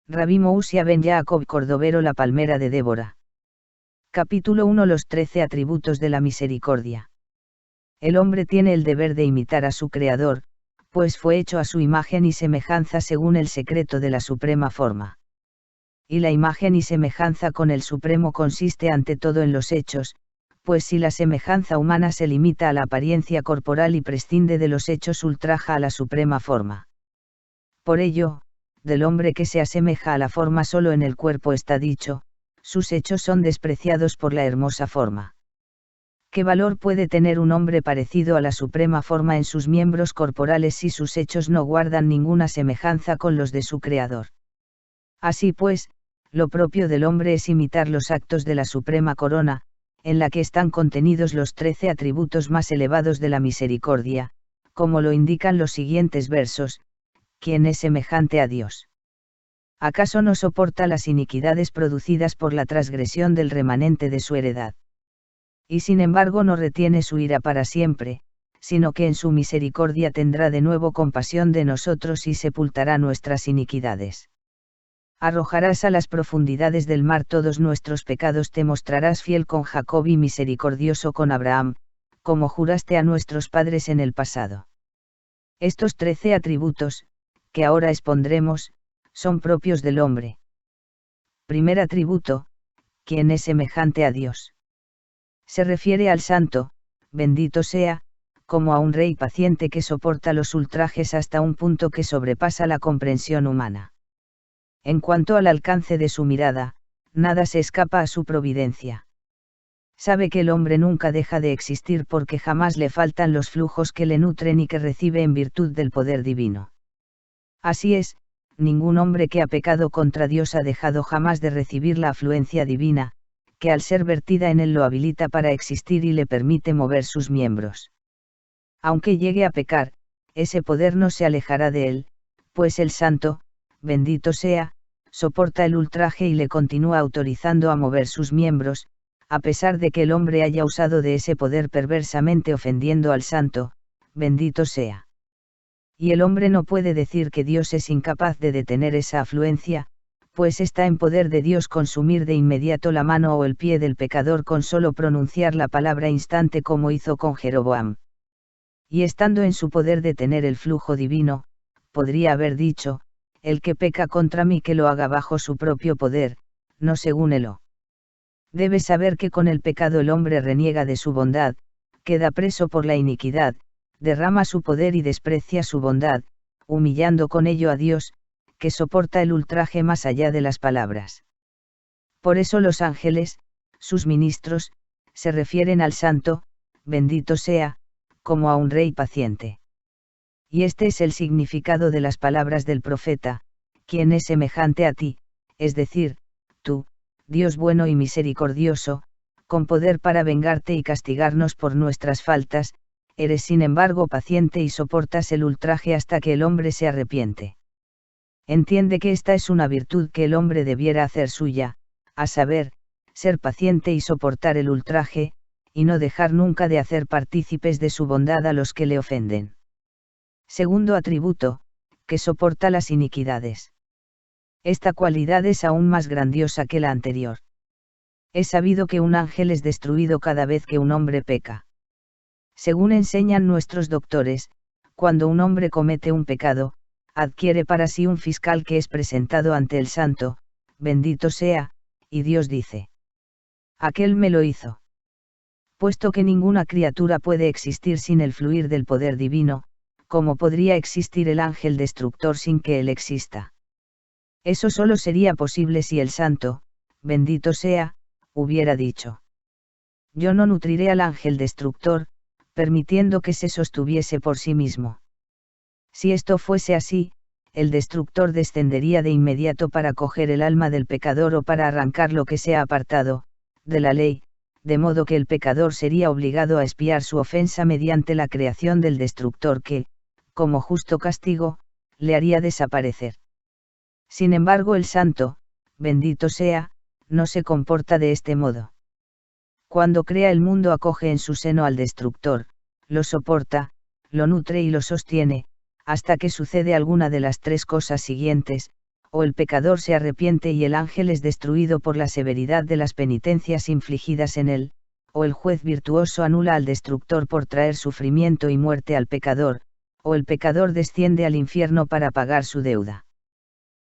Rabí Mousia ben Jacob Cordovero. La palmera de Débora. Capítulo 1. Los 13 atributos de la misericordia. El hombre tiene el deber de imitar a su Creador, pues fue hecho a su imagen y semejanza según el secreto de la suprema forma. Y la imagen y semejanza con el Supremo consiste ante todo en los hechos, pues si la semejanza humana se limita a la apariencia corporal y prescinde de los hechos, ultraja a la suprema forma. Por ello, del hombre que se asemeja a la forma solo en el cuerpo está dicho, sus hechos son despreciados por la hermosa forma. ¿Qué valor puede tener un hombre parecido a la suprema forma en sus miembros corporales si sus hechos no guardan ninguna semejanza con los de su Creador? Así pues, lo propio del hombre es imitar los actos de la suprema corona, en la que están contenidos los 13 atributos más elevados de la misericordia, como lo indican los siguientes versos: ¿quién es semejante a Dios? ¿Acaso no soporta las iniquidades producidas por la transgresión del remanente de su heredad? Y sin embargo no retiene su ira para siempre, sino que en su misericordia tendrá de nuevo compasión de nosotros y sepultará nuestras iniquidades. Arrojarás a las profundidades del mar todos nuestros pecados, te mostrarás fiel con Jacob y misericordioso con Abraham, como juraste a nuestros padres en el pasado. Estos 13 atributos, que ahora expondremos, son propios del hombre. Primer atributo: ¿quién es semejante a Dios? Se refiere al santo, bendito sea, como a un rey paciente que soporta los ultrajes hasta un punto que sobrepasa la comprensión humana. En cuanto al alcance de su mirada, nada se escapa a su providencia. Sabe que el hombre nunca deja de existir porque jamás le faltan los flujos que le nutren y que recibe en virtud del poder divino. Así es, ningún hombre que ha pecado contra Dios ha dejado jamás de recibir la afluencia divina, que al ser vertida en él lo habilita para existir y le permite mover sus miembros. Aunque llegue a pecar, ese poder no se alejará de él, pues el santo, bendito sea, soporta el ultraje y le continúa autorizando a mover sus miembros, a pesar de que el hombre haya usado de ese poder perversamente ofendiendo al santo, bendito sea. Y el hombre no puede decir que Dios es incapaz de detener esa afluencia, pues está en poder de Dios consumir de inmediato la mano o el pie del pecador con solo pronunciar la palabra instante, como hizo con Jeroboam. Y estando en su poder detener el flujo divino, podría haber dicho: el que peca contra mí que lo haga bajo su propio poder, no según él. Debe saber que con el pecado el hombre reniega de su bondad, queda preso por la iniquidad, derrama su poder y desprecia su bondad, humillando con ello a Dios, que soporta el ultraje más allá de las palabras. Por eso los ángeles, sus ministros, se refieren al santo, bendito sea, como a un rey paciente. Y este es el significado de las palabras del profeta: ¿quién es semejante a ti? Es decir, tú, Dios bueno y misericordioso, con poder para vengarte y castigarnos por nuestras faltas, eres sin embargo paciente y soportas el ultraje hasta que el hombre se arrepiente. Entiende que esta es una virtud que el hombre debiera hacer suya, a saber, ser paciente y soportar el ultraje, y no dejar nunca de hacer partícipes de su bondad a los que le ofenden. Segundo atributo: que soporta las iniquidades. Esta cualidad es aún más grandiosa que la anterior. Es sabido que un ángel es destruido cada vez que un hombre peca. Según enseñan nuestros doctores, cuando un hombre comete un pecado, adquiere para sí un fiscal que es presentado ante el santo, bendito sea, y Dios dice: aquel me lo hizo. Puesto que ninguna criatura puede existir sin el fluir del poder divino, ¿cómo podría existir el ángel destructor sin que él exista? Eso solo sería posible si el santo, bendito sea, hubiera dicho: yo no nutriré al ángel destructor, permitiendo que se sostuviese por sí mismo. Si esto fuese así, el destructor descendería de inmediato para coger el alma del pecador o para arrancar lo que se ha apartado de la ley, de modo que el pecador sería obligado a expiar su ofensa mediante la creación del destructor que, como justo castigo, le haría desaparecer. Sin embargo, el santo, bendito sea, no se comporta de este modo. Cuando crea el mundo acoge en su seno al destructor, lo soporta, lo nutre y lo sostiene, hasta que sucede alguna de las tres cosas siguientes: o el pecador se arrepiente y el ángel es destruido por la severidad de las penitencias infligidas en él, o el juez virtuoso anula al destructor por traer sufrimiento y muerte al pecador, o el pecador desciende al infierno para pagar su deuda.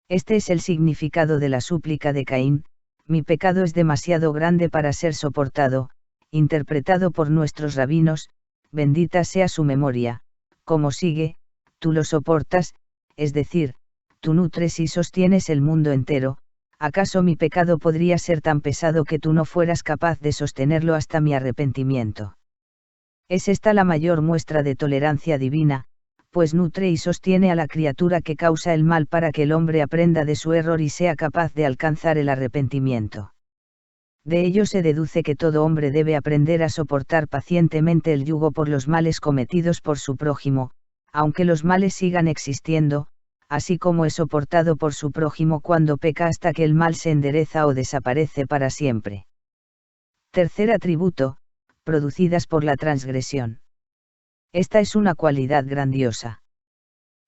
Este es el significado de la súplica de Caín: mi pecado es demasiado grande para ser soportado, interpretado por nuestros rabinos, bendita sea su memoria, como sigue: tú lo soportas, es decir, tú nutres y sostienes el mundo entero. ¿Acaso mi pecado podría ser tan pesado que tú no fueras capaz de sostenerlo hasta mi arrepentimiento? Es esta la mayor muestra de tolerancia divina, pues nutre y sostiene a la criatura que causa el mal para que el hombre aprenda de su error y sea capaz de alcanzar el arrepentimiento. De ello se deduce que todo hombre debe aprender a soportar pacientemente el yugo por los males cometidos por su prójimo, aunque los males sigan existiendo, así como es soportado por su prójimo cuando peca hasta que el mal se endereza o desaparece para siempre. Tercer atributo: producidas por la transgresión. Esta es una cualidad grandiosa.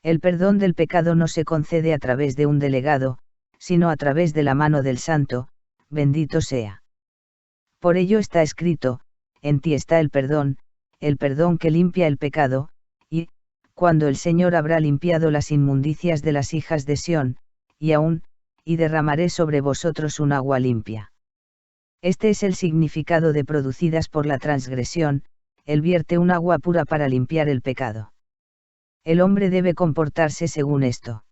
El perdón del pecado no se concede a través de un delegado, sino a través de la mano del Santo, bendito sea. Por ello está escrito: en ti está el perdón que limpia el pecado, y, cuando el Señor habrá limpiado las inmundicias de las hijas de Sión, y derramaré sobre vosotros un agua limpia. Este es el significado de producidas por la transgresión: Él vierte un agua pura para limpiar el pecado. El hombre debe comportarse según esto.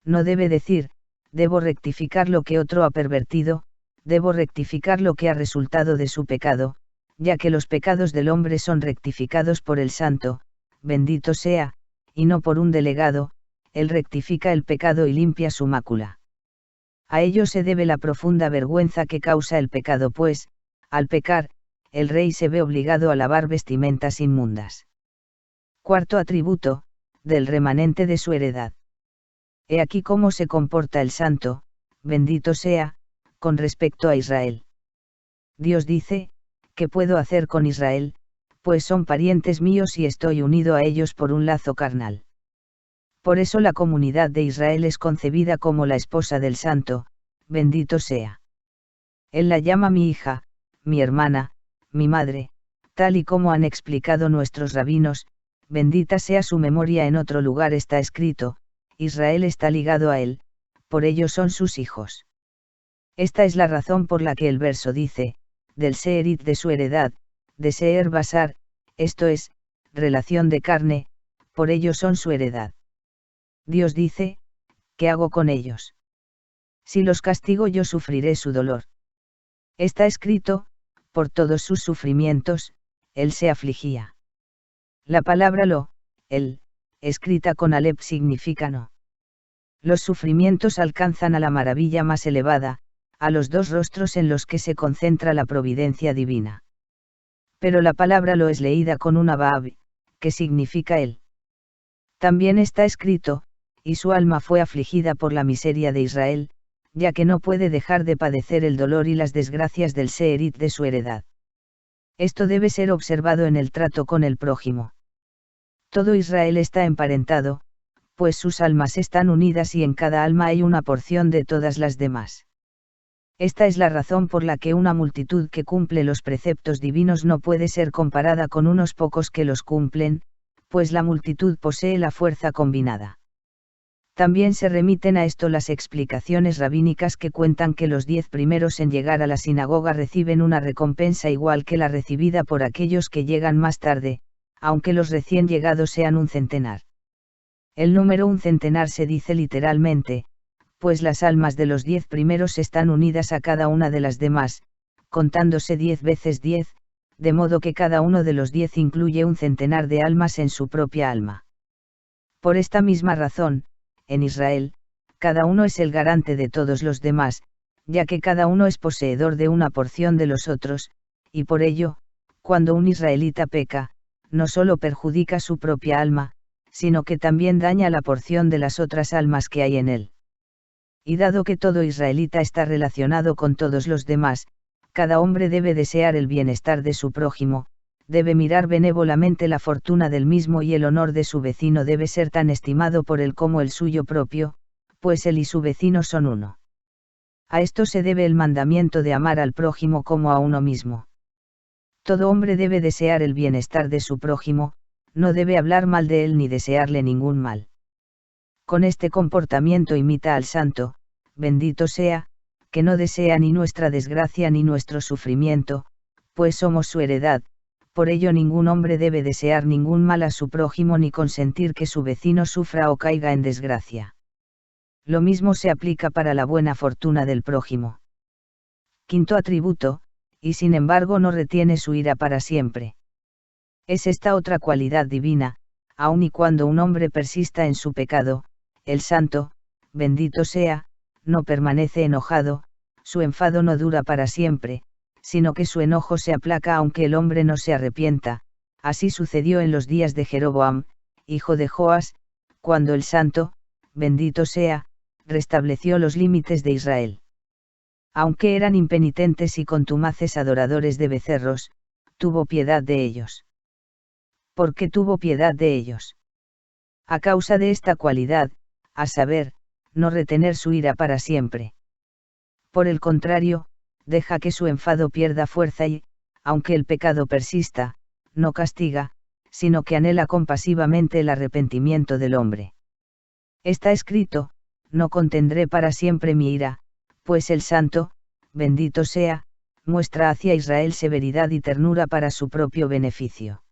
No debe decir: debo rectificar lo que otro ha pervertido, debo rectificar lo que ha resultado de su pecado, ya que los pecados del hombre son rectificados por el Santo, bendito sea, y no por un delegado. Él rectifica el pecado y limpia su mácula. A ello se debe la profunda vergüenza que causa el pecado, pues, al pecar, el rey se ve obligado a lavar vestimentas inmundas. Cuarto atributo: del remanente de su heredad. He aquí cómo se comporta el Santo, bendito sea, con respecto a Israel. Dios dice: ¿qué puedo hacer con Israel? Pues son parientes míos y estoy unido a ellos por un lazo carnal. Por eso la comunidad de Israel es concebida como la esposa del Santo, bendito sea. Él la llama mi hija, mi hermana, mi madre, tal y como han explicado nuestros rabinos, bendita sea su memoria. En otro lugar está escrito: Israel está ligado a él, por ello son sus hijos. Esta es la razón por la que el verso dice: del Seerit de su heredad, de Seer Basar, esto es, relación de carne, por ello son su heredad. Dios dice: ¿qué hago con ellos? Si los castigo yo sufriré su dolor. Está escrito: por todos sus sufrimientos, él se afligía. La palabra él, escrita con alep, significa no. Los sufrimientos alcanzan a la maravilla más elevada, a los dos rostros en los que se concentra la providencia divina. Pero la palabra es leída con una baab, que significa él. También está escrito: y su alma fue afligida por la miseria de Israel, ya que no puede dejar de padecer el dolor y las desgracias del Seerit de su heredad. Esto debe ser observado en el trato con el prójimo. Todo Israel está emparentado, pues sus almas están unidas y en cada alma hay una porción de todas las demás. Esta es la razón por la que una multitud que cumple los preceptos divinos no puede ser comparada con unos pocos que los cumplen, pues la multitud posee la fuerza combinada. También se remiten a esto las explicaciones rabínicas que cuentan que los 10 primeros en llegar a la sinagoga reciben una recompensa igual que la recibida por aquellos que llegan más tarde, aunque los recién llegados sean un centenar. El número un centenar se dice literalmente, pues las almas de los 10 primeros están unidas a cada una de las demás, contándose 10 veces 10, de modo que cada uno de los 10 incluye un centenar de almas en su propia alma. Por esta misma razón, en Israel, cada uno es el garante de todos los demás, ya que cada uno es poseedor de una porción de los otros, y por ello, cuando un israelita peca, no solo perjudica su propia alma, sino que también daña la porción de las otras almas que hay en él. Y dado que todo israelita está relacionado con todos los demás, cada hombre debe desear el bienestar de su prójimo, debe mirar benévolamente la fortuna del mismo y el honor de su vecino debe ser tan estimado por él como el suyo propio, pues él y su vecino son uno. A esto se debe el mandamiento de amar al prójimo como a uno mismo. Todo hombre debe desear el bienestar de su prójimo, no debe hablar mal de él ni desearle ningún mal. Con este comportamiento imita al santo, bendito sea, que no desea ni nuestra desgracia ni nuestro sufrimiento, pues somos su heredad. Por ello ningún hombre debe desear ningún mal a su prójimo ni consentir que su vecino sufra o caiga en desgracia. Lo mismo se aplica para la buena fortuna del prójimo. Quinto atributo, y sin embargo no retiene su ira para siempre. Es esta otra cualidad divina, aun y cuando un hombre persista en su pecado, el santo, bendito sea, no permanece enojado, su enfado no dura para siempre, sino que su enojo se aplaca aunque el hombre no se arrepienta. Así sucedió en los días de Jeroboam, hijo de Joas, cuando el santo, bendito sea, restableció los límites de Israel. Aunque eran impenitentes y contumaces adoradores de becerros, tuvo piedad de ellos. ¿Por qué tuvo piedad de ellos? A causa de esta cualidad, a saber, no retener su ira para siempre. Por el contrario, deja que su enfado pierda fuerza y, aunque el pecado persista, no castiga, sino que anhela compasivamente el arrepentimiento del hombre. Está escrito: no contendré para siempre mi ira, pues el santo, bendito sea, muestra hacia Israel severidad y ternura para su propio beneficio.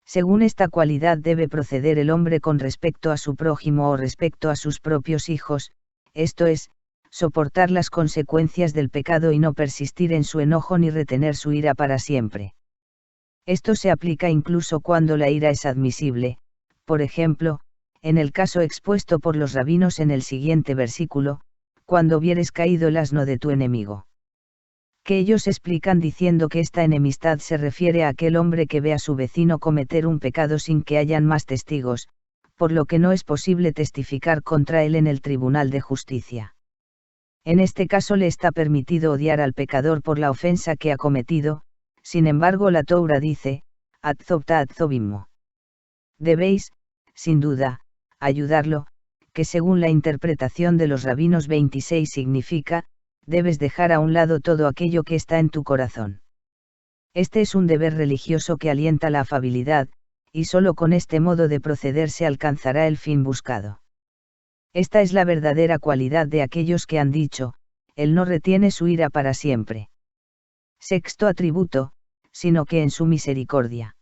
Según esta cualidad debe proceder el hombre con respecto a su prójimo o respecto a sus propios hijos, esto es, soportar las consecuencias del pecado y no persistir en su enojo ni retener su ira para siempre. Esto se aplica incluso cuando la ira es admisible, por ejemplo, en el caso expuesto por los rabinos en el siguiente versículo: cuando vieres caído el asno de tu enemigo. Que ellos explican diciendo que esta enemistad se refiere a aquel hombre que ve a su vecino cometer un pecado sin que hayan más testigos, por lo que no es posible testificar contra él en el tribunal de justicia. En este caso le está permitido odiar al pecador por la ofensa que ha cometido, sin embargo la Torá dice: Atzobta atzobimmo. Debéis, sin duda, ayudarlo, que según la interpretación de los rabinos 26 significa: debes dejar a un lado todo aquello que está en tu corazón. Este es un deber religioso que alienta la afabilidad, y solo con este modo de proceder se alcanzará el fin buscado. Esta es la verdadera cualidad de aquellos que han dicho: él no retiene su ira para siempre. Sexto atributo, sino que en su misericordia.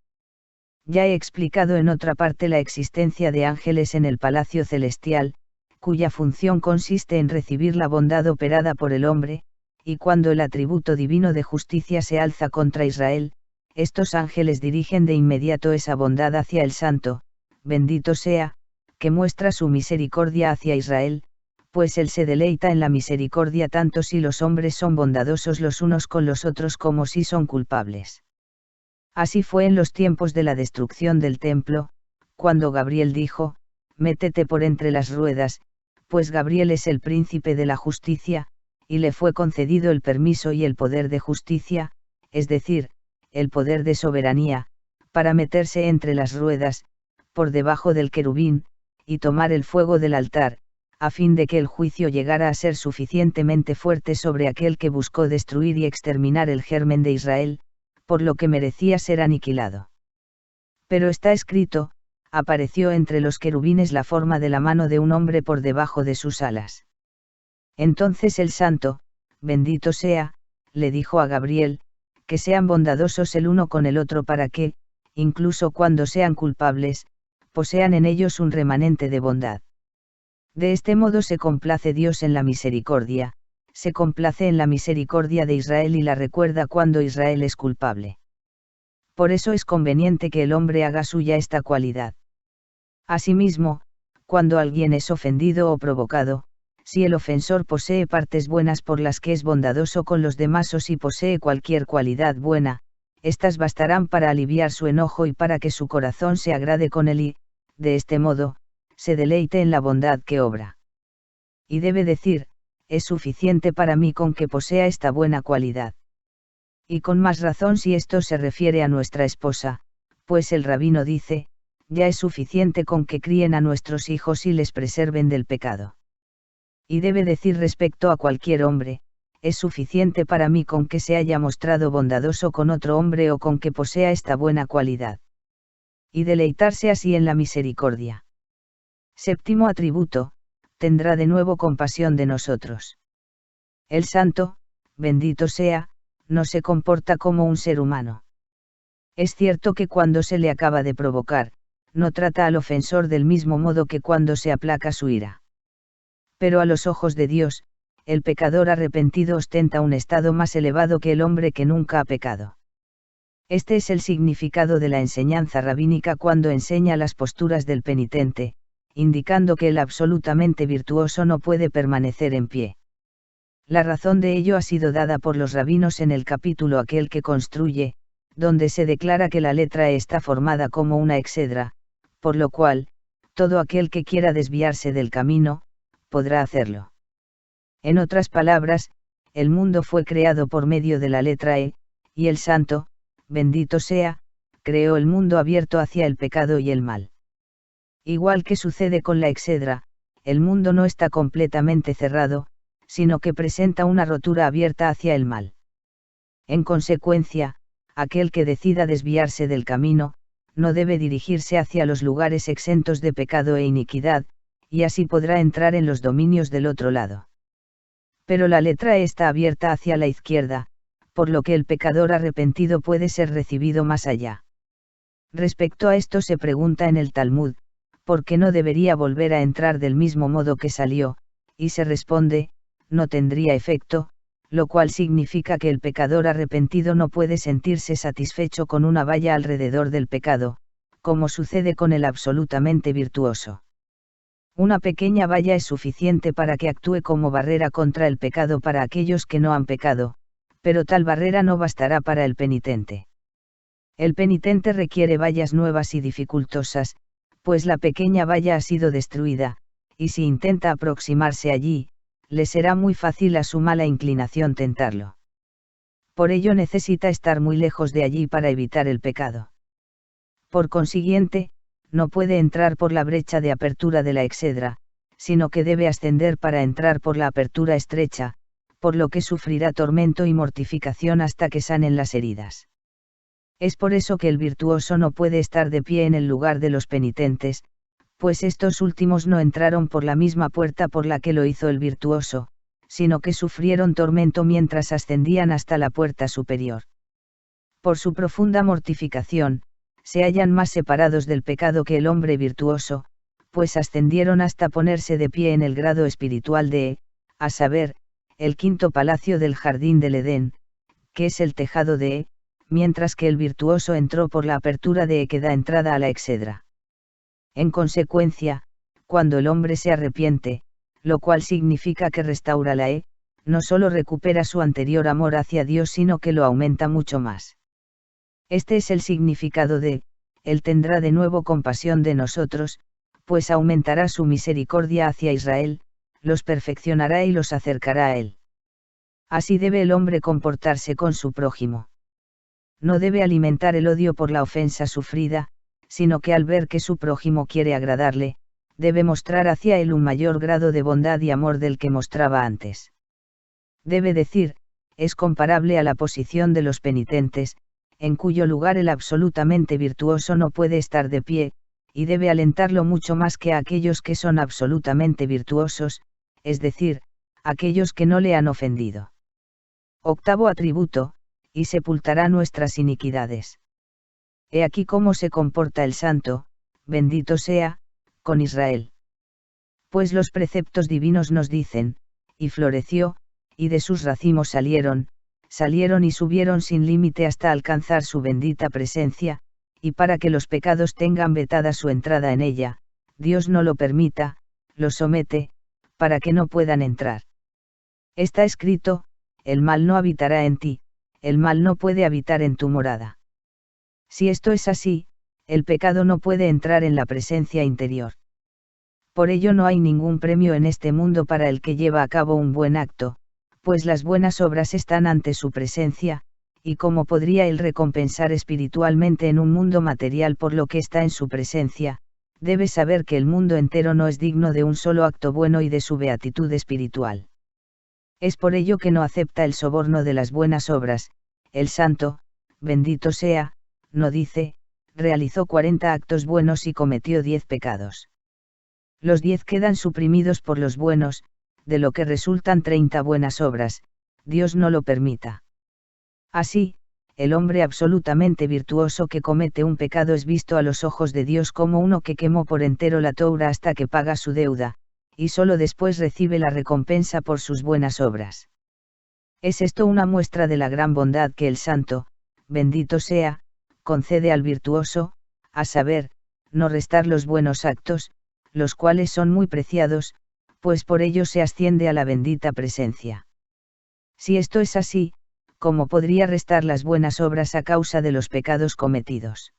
Ya he explicado en otra parte la existencia de ángeles en el palacio celestial, cuya función consiste en recibir la bondad operada por el hombre, y cuando el atributo divino de justicia se alza contra Israel, estos ángeles dirigen de inmediato esa bondad hacia el santo, bendito sea, que muestra su misericordia hacia Israel, pues él se deleita en la misericordia tanto si los hombres son bondadosos los unos con los otros como si son culpables. Así fue en los tiempos de la destrucción del templo, cuando Gabriel dijo: métete por entre las ruedas, pues Gabriel es el príncipe de la justicia, y le fue concedido el permiso y el poder de justicia, es decir, el poder de soberanía, para meterse entre las ruedas, por debajo del querubín, y tomar el fuego del altar, a fin de que el juicio llegara a ser suficientemente fuerte sobre aquel que buscó destruir y exterminar el germen de Israel, por lo que merecía ser aniquilado. Pero está escrito: apareció entre los querubines la forma de la mano de un hombre por debajo de sus alas. Entonces el santo, bendito sea, le dijo a Gabriel: que sean bondadosos el uno con el otro para que, incluso cuando sean culpables, posean en ellos un remanente de bondad. De este modo se complace Dios en la misericordia, se complace en la misericordia de Israel y la recuerda cuando Israel es culpable. Por eso es conveniente que el hombre haga suya esta cualidad. Asimismo, cuando alguien es ofendido o provocado, si el ofensor posee partes buenas por las que es bondadoso con los demás o si posee cualquier cualidad buena, éstas bastarán para aliviar su enojo y para que su corazón se agrade con él y, de este modo, se deleite en la bondad que obra. Y debe decir: es suficiente para mí con que posea esta buena cualidad. Y con más razón si esto se refiere a nuestra esposa, pues el rabino dice: ya es suficiente con que críen a nuestros hijos y les preserven del pecado. Y debe decir respecto a cualquier hombre: es suficiente para mí con que se haya mostrado bondadoso con otro hombre o con que posea esta buena cualidad. Y deleitarse así en la misericordia. Séptimo atributo: tendrá de nuevo compasión de nosotros. El santo, bendito sea, no se comporta como un ser humano. Es cierto que cuando se le acaba de provocar, no trata al ofensor del mismo modo que cuando se aplaca su ira. Pero a los ojos de Dios, el pecador arrepentido ostenta un estado más elevado que el hombre que nunca ha pecado. Este es el significado de la enseñanza rabínica cuando enseña las posturas del penitente, indicando que el absolutamente virtuoso no puede permanecer en pie. La razón de ello ha sido dada por los rabinos en el capítulo aquel que construye, donde se declara que la letra E está formada como una exedra, por lo cual, todo aquel que quiera desviarse del camino, podrá hacerlo. En otras palabras, el mundo fue creado por medio de la letra E, y el santo, bendito sea, creó el mundo abierto hacia el pecado y el mal. Igual que sucede con la exedra, el mundo no está completamente cerrado, sino que presenta una rotura abierta hacia el mal. En consecuencia, aquel que decida desviarse del camino, no debe dirigirse hacia los lugares exentos de pecado e iniquidad, y así podrá entrar en los dominios del otro lado. Pero la letra E está abierta hacia la izquierda, por lo que el pecador arrepentido puede ser recibido más allá. Respecto a esto se pregunta en el Talmud, ¿por qué no debería volver a entrar del mismo modo que salió? Y se responde: no tendría efecto, lo cual significa que el pecador arrepentido no puede sentirse satisfecho con una valla alrededor del pecado, como sucede con el absolutamente virtuoso. Una pequeña valla es suficiente para que actúe como barrera contra el pecado para aquellos que no han pecado, pero tal barrera no bastará para el penitente. El penitente requiere vallas nuevas y dificultosas, pues la pequeña valla ha sido destruida, y si intenta aproximarse allí, le será muy fácil a su mala inclinación tentarlo. Por ello necesita estar muy lejos de allí para evitar el pecado. Por consiguiente, no puede entrar por la brecha de apertura de la exedra, sino que debe ascender para entrar por la apertura estrecha, por lo que sufrirá tormento y mortificación hasta que sanen las heridas. Es por eso que el virtuoso no puede estar de pie en el lugar de los penitentes, pues estos últimos no entraron por la misma puerta por la que lo hizo el virtuoso, sino que sufrieron tormento mientras ascendían hasta la puerta superior. Por su profunda mortificación, se hallan más separados del pecado que el hombre virtuoso, pues ascendieron hasta ponerse de pie en el grado espiritual de, a saber, el quinto palacio del jardín del Edén, que es el tejado de, mientras que el virtuoso entró por la apertura de que da entrada a la exedra. En consecuencia, cuando el hombre se arrepiente, lo cual significa que restaura la no solo recupera su anterior amor hacia Dios sino que lo aumenta mucho más. Este es el significado de: Él tendrá de nuevo compasión de nosotros, pues aumentará su misericordia hacia Israel, los perfeccionará y los acercará a Él. Así debe el hombre comportarse con su prójimo. No debe alimentar el odio por la ofensa sufrida, sino que al ver que su prójimo quiere agradarle, debe mostrar hacia él un mayor grado de bondad y amor del que mostraba antes. Debe decir: es comparable a la posición de los penitentes, en cuyo lugar el absolutamente virtuoso no puede estar de pie, y debe alentarlo mucho más que a aquellos que son absolutamente virtuosos, es decir, aquellos que no le han ofendido. Octavo atributo: y sepultará nuestras iniquidades. He aquí cómo se comporta el santo, bendito sea, con Israel. Pues los preceptos divinos nos dicen: y floreció, y de sus racimos salieron y subieron sin límite hasta alcanzar su bendita presencia, y para que los pecados tengan vetada su entrada en ella, Dios no lo permita, los somete, para que no puedan entrar. Está escrito: el mal no habitará en ti, el mal no puede habitar en tu morada. Si esto es así, el pecado no puede entrar en la presencia interior. Por ello no hay ningún premio en este mundo para el que lleva a cabo un buen acto, pues las buenas obras están ante su presencia, y cómo podría él recompensar espiritualmente en un mundo material por lo que está en su presencia, debe saber que el mundo entero no es digno de un solo acto bueno y de su beatitud espiritual. Es por ello que no acepta el soborno de las buenas obras. El santo, bendito sea, no dice, realizó 40 actos buenos y cometió 10 pecados. Los 10 quedan suprimidos por los buenos, de lo que resultan 30 buenas obras, Dios no lo permita. Así, el hombre absolutamente virtuoso que comete un pecado es visto a los ojos de Dios como uno que quemó por entero la Torá hasta que paga su deuda, y solo después recibe la recompensa por sus buenas obras. Es esto una muestra de la gran bondad que el santo, bendito sea, concede al virtuoso, a saber, no restar los buenos actos, los cuales son muy preciados, pues por ellos se asciende a la bendita presencia. Si esto es así, ¿cómo podría restar las buenas obras a causa de los pecados cometidos?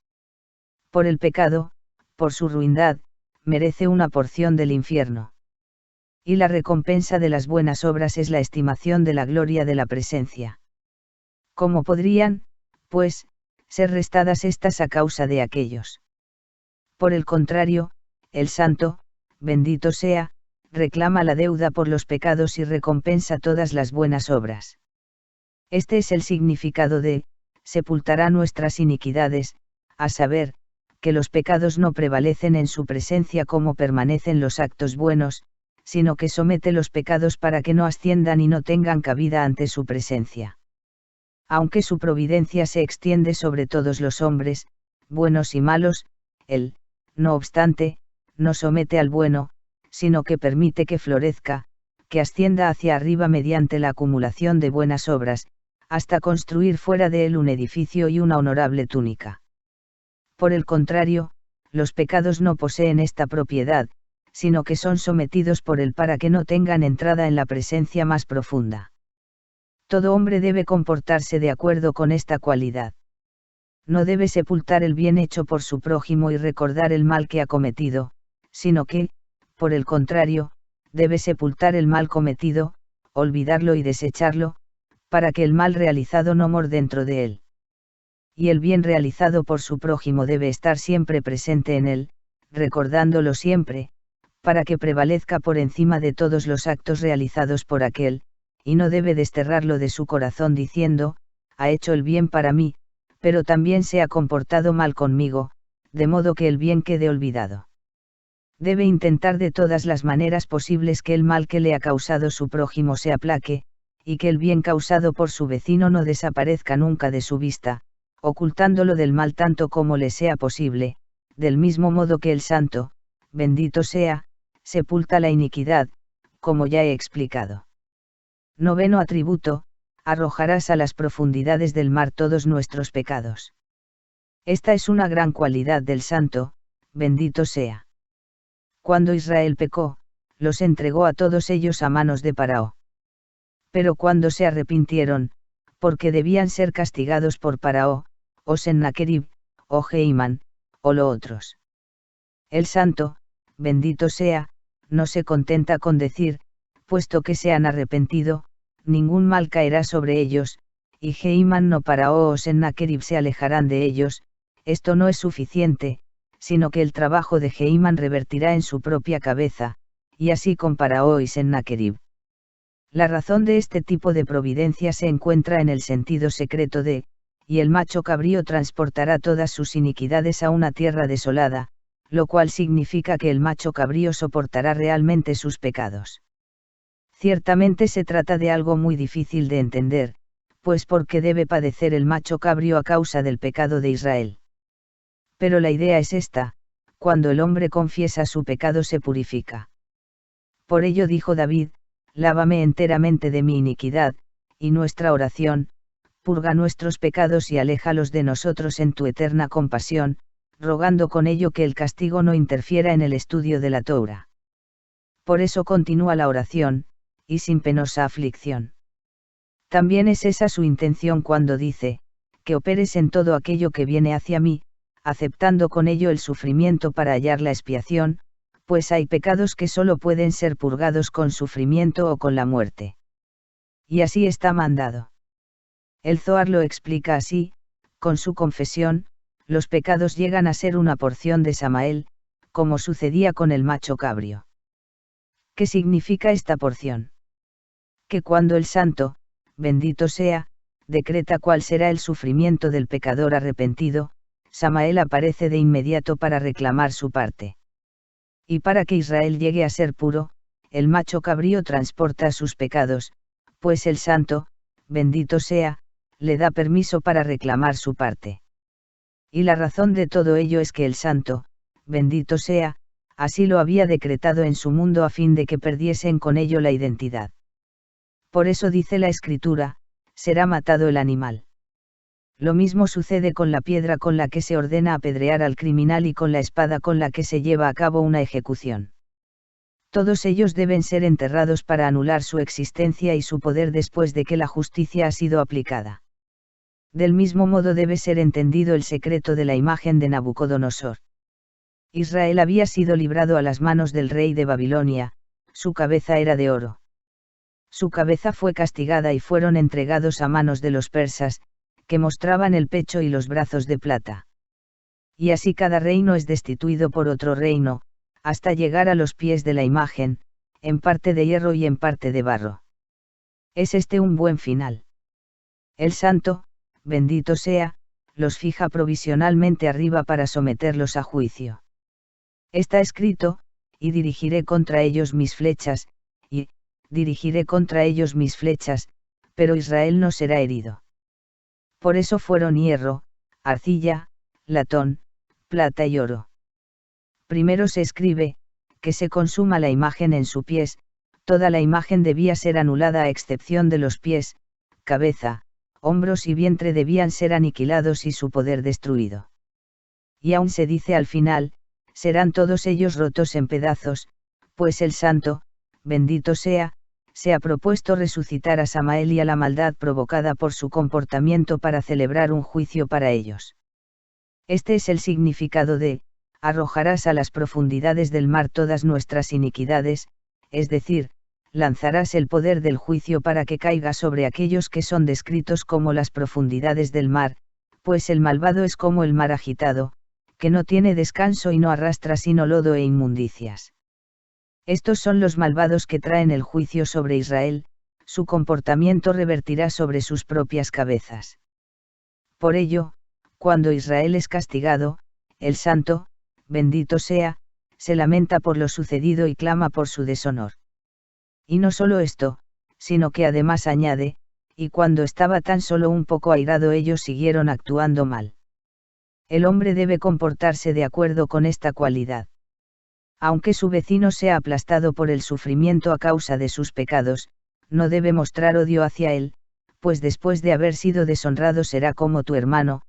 Por el pecado, por su ruindad, merece una porción del infierno. Y la recompensa de las buenas obras es la estimación de la gloria de la presencia. ¿Cómo podrían, pues, ser restadas estas a causa de aquellos? Por el contrario, el santo, bendito sea, reclama la deuda por los pecados y recompensa todas las buenas obras. Este es el significado de, sepultará nuestras iniquidades, a saber, que los pecados no prevalecen en su presencia como permanecen los actos buenos, sino que somete los pecados para que no asciendan y no tengan cabida ante su presencia. Aunque su providencia se extiende sobre todos los hombres, buenos y malos, él, no obstante, no somete al bueno, sino que permite que florezca, que ascienda hacia arriba mediante la acumulación de buenas obras, hasta construir fuera de él un edificio y una honorable túnica. Por el contrario, los pecados no poseen esta propiedad, sino que son sometidos por él para que no tengan entrada en la presencia más profunda. Todo hombre debe comportarse de acuerdo con esta cualidad. No debe sepultar el bien hecho por su prójimo y recordar el mal que ha cometido, sino que, por el contrario, debe sepultar el mal cometido, olvidarlo y desecharlo, para que el mal realizado no mor dentro de él. Y el bien realizado por su prójimo debe estar siempre presente en él, recordándolo siempre, para que prevalezca por encima de todos los actos realizados por aquel, y no debe desterrarlo de su corazón diciendo, ha hecho el bien para mí, pero también se ha comportado mal conmigo, de modo que el bien quede olvidado. Debe intentar de todas las maneras posibles que el mal que le ha causado su prójimo se aplaque, y que el bien causado por su vecino no desaparezca nunca de su vista, ocultándolo del mal tanto como le sea posible, del mismo modo que el santo, bendito sea, sepulta la iniquidad, como ya he explicado. 9º atributo, arrojarás a las profundidades del mar todos nuestros pecados. Esta es una gran cualidad del santo, bendito sea. Cuando Israel pecó, los entregó a todos ellos a manos de Parao. Pero cuando se arrepintieron, porque debían ser castigados por Parao, o Sennaquerib, o Geimán, o lo otros. El santo, bendito sea, no se contenta con decir, puesto que se han arrepentido, ningún mal caerá sobre ellos, y Geimán no Parao o Sennaquerib se alejarán de ellos. Esto no es suficiente, sino que el trabajo de Geimán revertirá en su propia cabeza, y así con Parao y Sennaquerib. La razón de este tipo de providencia se encuentra en el sentido secreto de, y el macho cabrío transportará todas sus iniquidades a una tierra desolada, lo cual significa que el macho cabrío soportará realmente sus pecados. Ciertamente se trata de algo muy difícil de entender, pues porque debe padecer el macho cabrío a causa del pecado de Israel. Pero la idea es esta: cuando el hombre confiesa su pecado se purifica. Por ello dijo David, lávame enteramente de mi iniquidad, y nuestra oración, purga nuestros pecados y aléjalos de nosotros en tu eterna compasión, rogando con ello que el castigo no interfiera en el estudio de la Torá. Por eso continúa la oración, y sin penosa aflicción. También es esa su intención cuando dice, que operes en todo aquello que viene hacia mí, aceptando con ello el sufrimiento para hallar la expiación, pues hay pecados que solo pueden ser purgados con sufrimiento o con la muerte. Y así está mandado. El Zohar lo explica así: con su confesión, los pecados llegan a ser una porción de Samael, como sucedía con el macho cabrio. ¿Qué significa esta porción? Que cuando el santo, bendito sea, decreta cuál será el sufrimiento del pecador arrepentido, Samael aparece de inmediato para reclamar su parte. Y para que Israel llegue a ser puro, el macho cabrío transporta sus pecados, pues el santo, bendito sea, le da permiso para reclamar su parte. Y la razón de todo ello es que el santo, bendito sea, así lo había decretado en su mundo a fin de que perdiesen con ello la identidad. Por eso dice la Escritura, será matado el animal. Lo mismo sucede con la piedra con la que se ordena apedrear al criminal y con la espada con la que se lleva a cabo una ejecución. Todos ellos deben ser enterrados para anular su existencia y su poder después de que la justicia ha sido aplicada. Del mismo modo debe ser entendido el secreto de la imagen de Nabucodonosor. Israel había sido librado a las manos del rey de Babilonia, su cabeza era de oro. Su cabeza fue castigada y fueron entregados a manos de los persas, que mostraban el pecho y los brazos de plata. Y así cada reino es destituido por otro reino, hasta llegar a los pies de la imagen, en parte de hierro y en parte de barro. ¿Es este un buen final? El santo, bendito sea, los fija provisionalmente arriba para someterlos a juicio. Está escrito, y dirigiré contra ellos mis flechas, y dirigiré contra ellos mis flechas, pero Israel no será herido. Por eso fueron hierro, arcilla, latón, plata y oro. Primero se escribe, que se consuma la imagen en su pies, toda la imagen debía ser anulada a excepción de los pies, cabeza, hombros y vientre debían ser aniquilados y su poder destruido. Y aún se dice al final, serán todos ellos rotos en pedazos, pues el santo, bendito sea, se ha propuesto resucitar a Samael y a la maldad provocada por su comportamiento para celebrar un juicio para ellos. Este es el significado de, arrojarás a las profundidades del mar todas nuestras iniquidades, es decir, lanzarás el poder del juicio para que caiga sobre aquellos que son descritos como las profundidades del mar, pues el malvado es como el mar agitado, que no tiene descanso y no arrastra sino lodo e inmundicias. Estos son los malvados que traen el juicio sobre Israel, su comportamiento revertirá sobre sus propias cabezas. Por ello, cuando Israel es castigado, el santo, bendito sea, se lamenta por lo sucedido y clama por su deshonor. Y no solo esto, sino que además añade, y cuando estaba tan solo un poco airado ellos siguieron actuando mal. El hombre debe comportarse de acuerdo con esta cualidad. Aunque su vecino sea aplastado por el sufrimiento a causa de sus pecados, no debe mostrar odio hacia él, pues después de haber sido deshonrado será como tu hermano,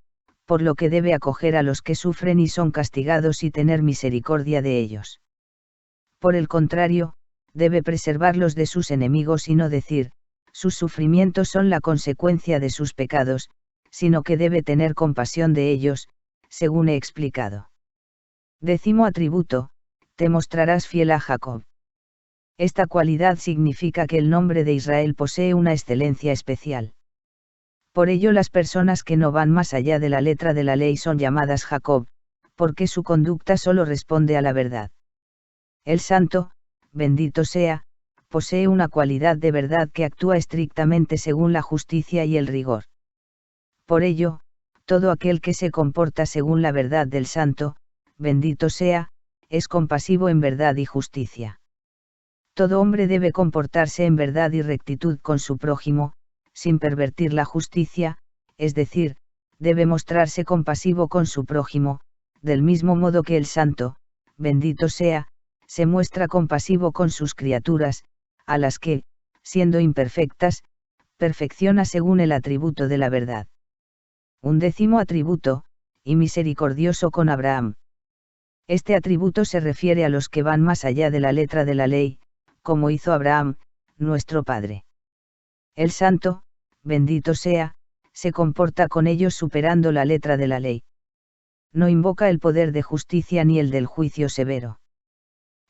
por lo que debe acoger a los que sufren y son castigados y tener misericordia de ellos. Por el contrario, debe preservarlos de sus enemigos y no decir, sus sufrimientos son la consecuencia de sus pecados, sino que debe tener compasión de ellos, según he explicado. 10º atributo, te mostrarás fiel a Jacob. Esta cualidad significa que el nombre de Israel posee una excelencia especial. Por ello las personas que no van más allá de la letra de la ley son llamadas Jacob, porque su conducta solo responde a la verdad. El santo, bendito sea, posee una cualidad de verdad que actúa estrictamente según la justicia y el rigor. Por ello, todo aquel que se comporta según la verdad del santo, bendito sea, es compasivo en verdad y justicia. Todo hombre debe comportarse en verdad y rectitud con su prójimo, sin pervertir la justicia, es decir, debe mostrarse compasivo con su prójimo, del mismo modo que el santo, bendito sea, se muestra compasivo con sus criaturas, a las que, siendo imperfectas, perfecciona según el atributo de la verdad. 11º atributo, y misericordioso con Abraham. Este atributo se refiere a los que van más allá de la letra de la ley, como hizo Abraham, nuestro padre. El santo, bendito sea, se comporta con ellos superando la letra de la ley. No invoca el poder de justicia ni el del juicio severo.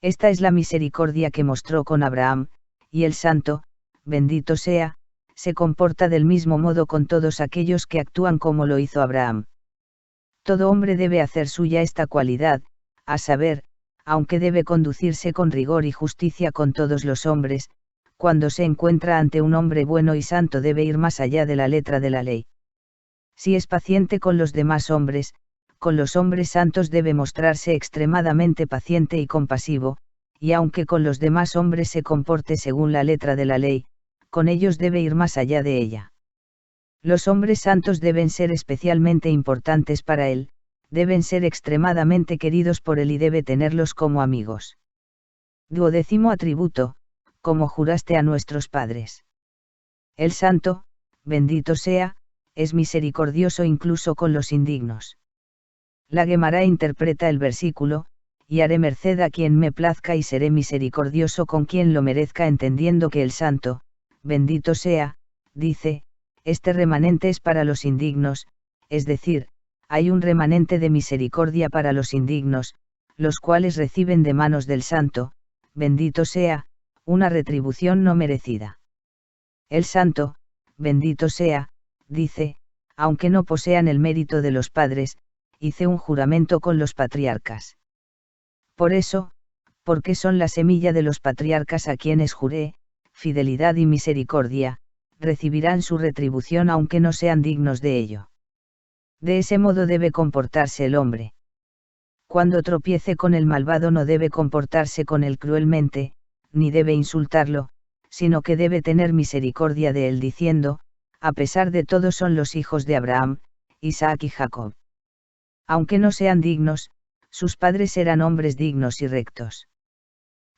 Esta es la misericordia que mostró con Abraham, y el santo, bendito sea, se comporta del mismo modo con todos aquellos que actúan como lo hizo Abraham. Todo hombre debe hacer suya esta cualidad, a saber, aunque debe conducirse con rigor y justicia con todos los hombres, cuando se encuentra ante un hombre bueno y santo debe ir más allá de la letra de la ley. Si es paciente con los demás hombres, con los hombres santos debe mostrarse extremadamente paciente y compasivo, y aunque con los demás hombres se comporte según la letra de la ley, con ellos debe ir más allá de ella. Los hombres santos deben ser especialmente importantes para él, deben ser extremadamente queridos por él y debe tenerlos como amigos. 12º atributo, como juraste a nuestros padres. El santo, bendito sea, es misericordioso incluso con los indignos. La Guemará interpreta el versículo, y haré merced a quien me plazca y seré misericordioso con quien lo merezca, entendiendo que el santo, bendito sea, dice, este remanente es para los indignos, es decir, hay un remanente de misericordia para los indignos, los cuales reciben de manos del santo, bendito sea, una retribución no merecida. El santo, bendito sea, dice, aunque no posean el mérito de los padres, hice un juramento con los patriarcas. Por eso, porque son la semilla de los patriarcas a quienes juré, fidelidad y misericordia, recibirán su retribución aunque no sean dignos de ello. De ese modo debe comportarse el hombre. Cuando tropiece con el malvado no debe comportarse con él cruelmente, ni debe insultarlo, sino que debe tener misericordia de él diciendo, a pesar de todo son los hijos de Abraham, Isaac y Jacob. Aunque no sean dignos, sus padres eran hombres dignos y rectos.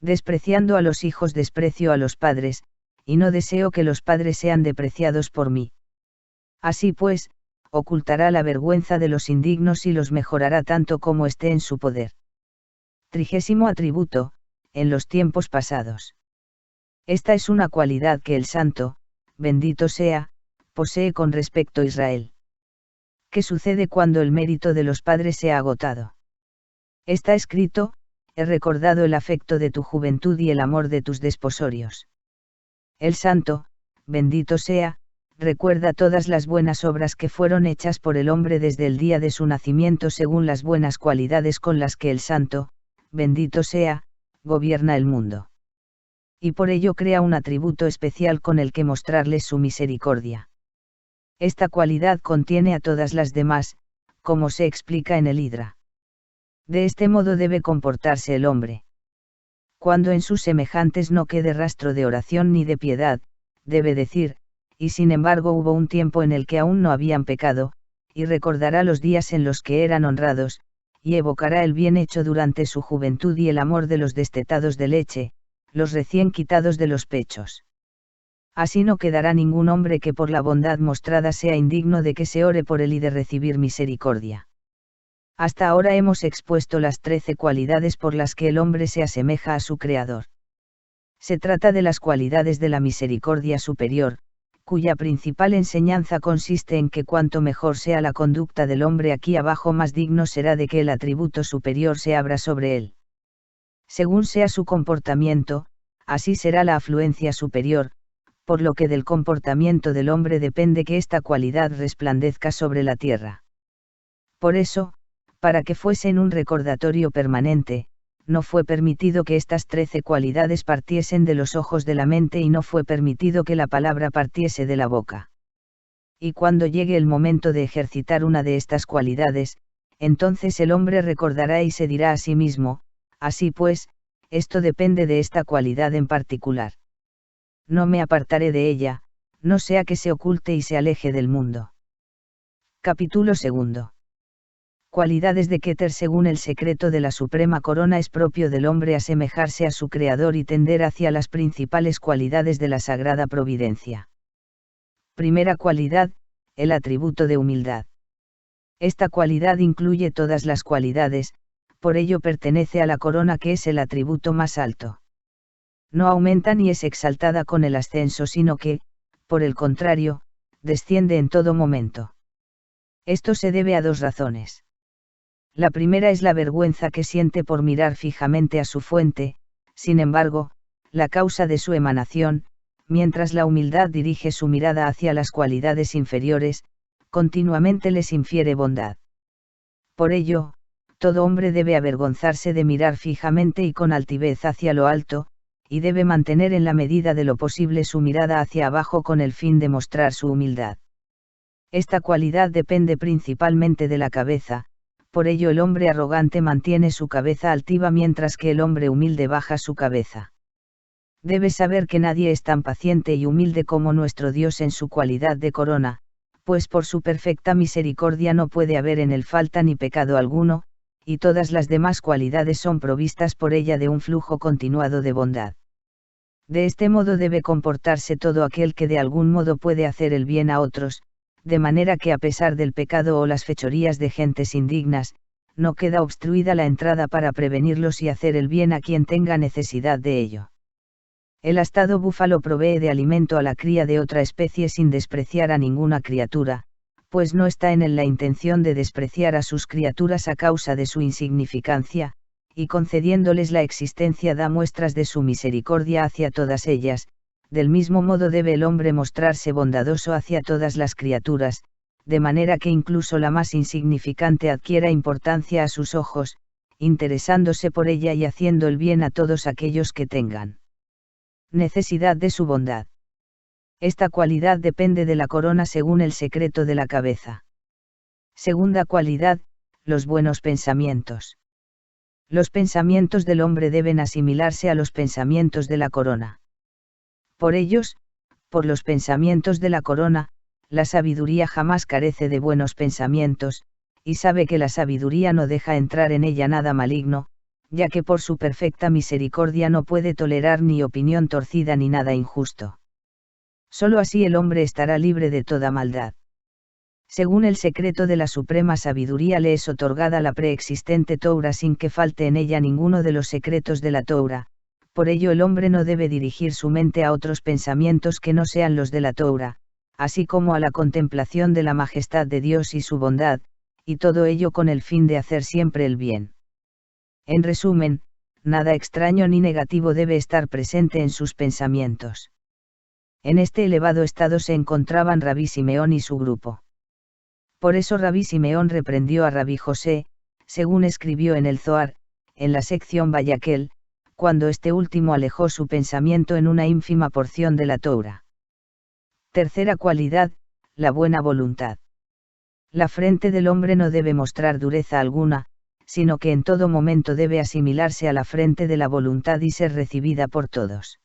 Despreciando a los hijos desprecio a los padres, y no deseo que los padres sean depreciados por mí. Así pues, ocultará la vergüenza de los indignos y los mejorará tanto como esté en su poder. 30º atributo, en los tiempos pasados. Esta es una cualidad que el santo, bendito sea, posee con respecto a Israel. ¿Qué sucede cuando el mérito de los padres se ha agotado? Está escrito, he recordado el afecto de tu juventud y el amor de tus desposorios. El santo, bendito sea, recuerda todas las buenas obras que fueron hechas por el hombre desde el día de su nacimiento según las buenas cualidades con las que el santo, bendito sea, gobierna el mundo. Y por ello crea un atributo especial con el que mostrarles su misericordia. Esta cualidad contiene a todas las demás, como se explica en el Hidra. De este modo debe comportarse el hombre. Cuando en sus semejantes no quede rastro de oración ni de piedad, debe decir, y sin embargo hubo un tiempo en el que aún no habían pecado, y recordará los días en los que eran honrados, y evocará el bien hecho durante su juventud y el amor de los destetados de leche, los recién quitados de los pechos. Así no quedará ningún hombre que por la bondad mostrada sea indigno de que se ore por él y de recibir misericordia. Hasta ahora hemos expuesto las 13 cualidades por las que el hombre se asemeja a su Creador. Se trata de las cualidades de la misericordia superior, cuya principal enseñanza consiste en que cuanto mejor sea la conducta del hombre aquí abajo, más digno será de que el atributo superior se abra sobre él. Según sea su comportamiento, así será la afluencia superior, por lo que del comportamiento del hombre depende que esta cualidad resplandezca sobre la tierra. Por eso, para que fuesen un recordatorio permanente, no fue permitido que estas 13 cualidades partiesen de los ojos de la mente y no fue permitido que la palabra partiese de la boca. Y cuando llegue el momento de ejercitar una de estas cualidades, entonces el hombre recordará y se dirá a sí mismo, así pues, esto depende de esta cualidad en particular. No me apartaré de ella, no sea que se oculte y se aleje del mundo. Capítulo 2. Cualidades de Keter. Según el secreto de la suprema corona es propio del hombre asemejarse a su Creador y tender hacia las principales cualidades de la sagrada providencia. Primera cualidad, el atributo de humildad. Esta cualidad incluye todas las cualidades, por ello pertenece a la corona que es el atributo más alto. No aumenta ni es exaltada con el ascenso, sino que, por el contrario, desciende en todo momento. Esto se debe a dos razones. La primera es la vergüenza que siente por mirar fijamente a su fuente, sin embargo, la causa de su emanación, mientras la humildad dirige su mirada hacia las cualidades inferiores, continuamente les infiere bondad. Por ello, todo hombre debe avergonzarse de mirar fijamente y con altivez hacia lo alto, y debe mantener en la medida de lo posible su mirada hacia abajo con el fin de mostrar su humildad. Esta cualidad depende principalmente de la cabeza, por ello el hombre arrogante mantiene su cabeza altiva mientras que el hombre humilde baja su cabeza. Debes saber que nadie es tan paciente y humilde como nuestro Dios en su cualidad de corona, pues por su perfecta misericordia no puede haber en él falta ni pecado alguno, y todas las demás cualidades son provistas por ella de un flujo continuado de bondad. De este modo debe comportarse todo aquel que de algún modo puede hacer el bien a otros, de manera que a pesar del pecado o las fechorías de gentes indignas, no queda obstruida la entrada para prevenirlos y hacer el bien a quien tenga necesidad de ello. El astado búfalo provee de alimento a la cría de otra especie sin despreciar a ninguna criatura, pues no está en él la intención de despreciar a sus criaturas a causa de su insignificancia, y concediéndoles la existencia da muestras de su misericordia hacia todas ellas. Del mismo modo debe el hombre mostrarse bondadoso hacia todas las criaturas, de manera que incluso la más insignificante adquiera importancia a sus ojos, interesándose por ella y haciendo el bien a todos aquellos que tengan necesidad de su bondad. Esta cualidad depende de la corona según el secreto de la cabeza. Segunda cualidad, los buenos pensamientos. Los pensamientos del hombre deben asimilarse a los pensamientos de la corona. Por ellos, por los pensamientos de la corona, la sabiduría jamás carece de buenos pensamientos, y sabe que la sabiduría no deja entrar en ella nada maligno, ya que por su perfecta misericordia no puede tolerar ni opinión torcida ni nada injusto. Solo así el hombre estará libre de toda maldad. Según el secreto de la suprema sabiduría le es otorgada la preexistente Toura sin que falte en ella ninguno de los secretos de la Toura, por ello el hombre no debe dirigir su mente a otros pensamientos que no sean los de la Toura, así como a la contemplación de la majestad de Dios y su bondad, y todo ello con el fin de hacer siempre el bien. En resumen, nada extraño ni negativo debe estar presente en sus pensamientos. En este elevado estado se encontraban Rabí Simeón y su grupo. Por eso Rabí Simeón reprendió a Rabí José, según escribió en el Zohar, en la sección Bayaquel, cuando este último alejó su pensamiento en una ínfima porción de la Toura. Tercera cualidad, la buena voluntad. La frente del hombre no debe mostrar dureza alguna, sino que en todo momento debe asimilarse a la frente de la voluntad y ser recibida por todos.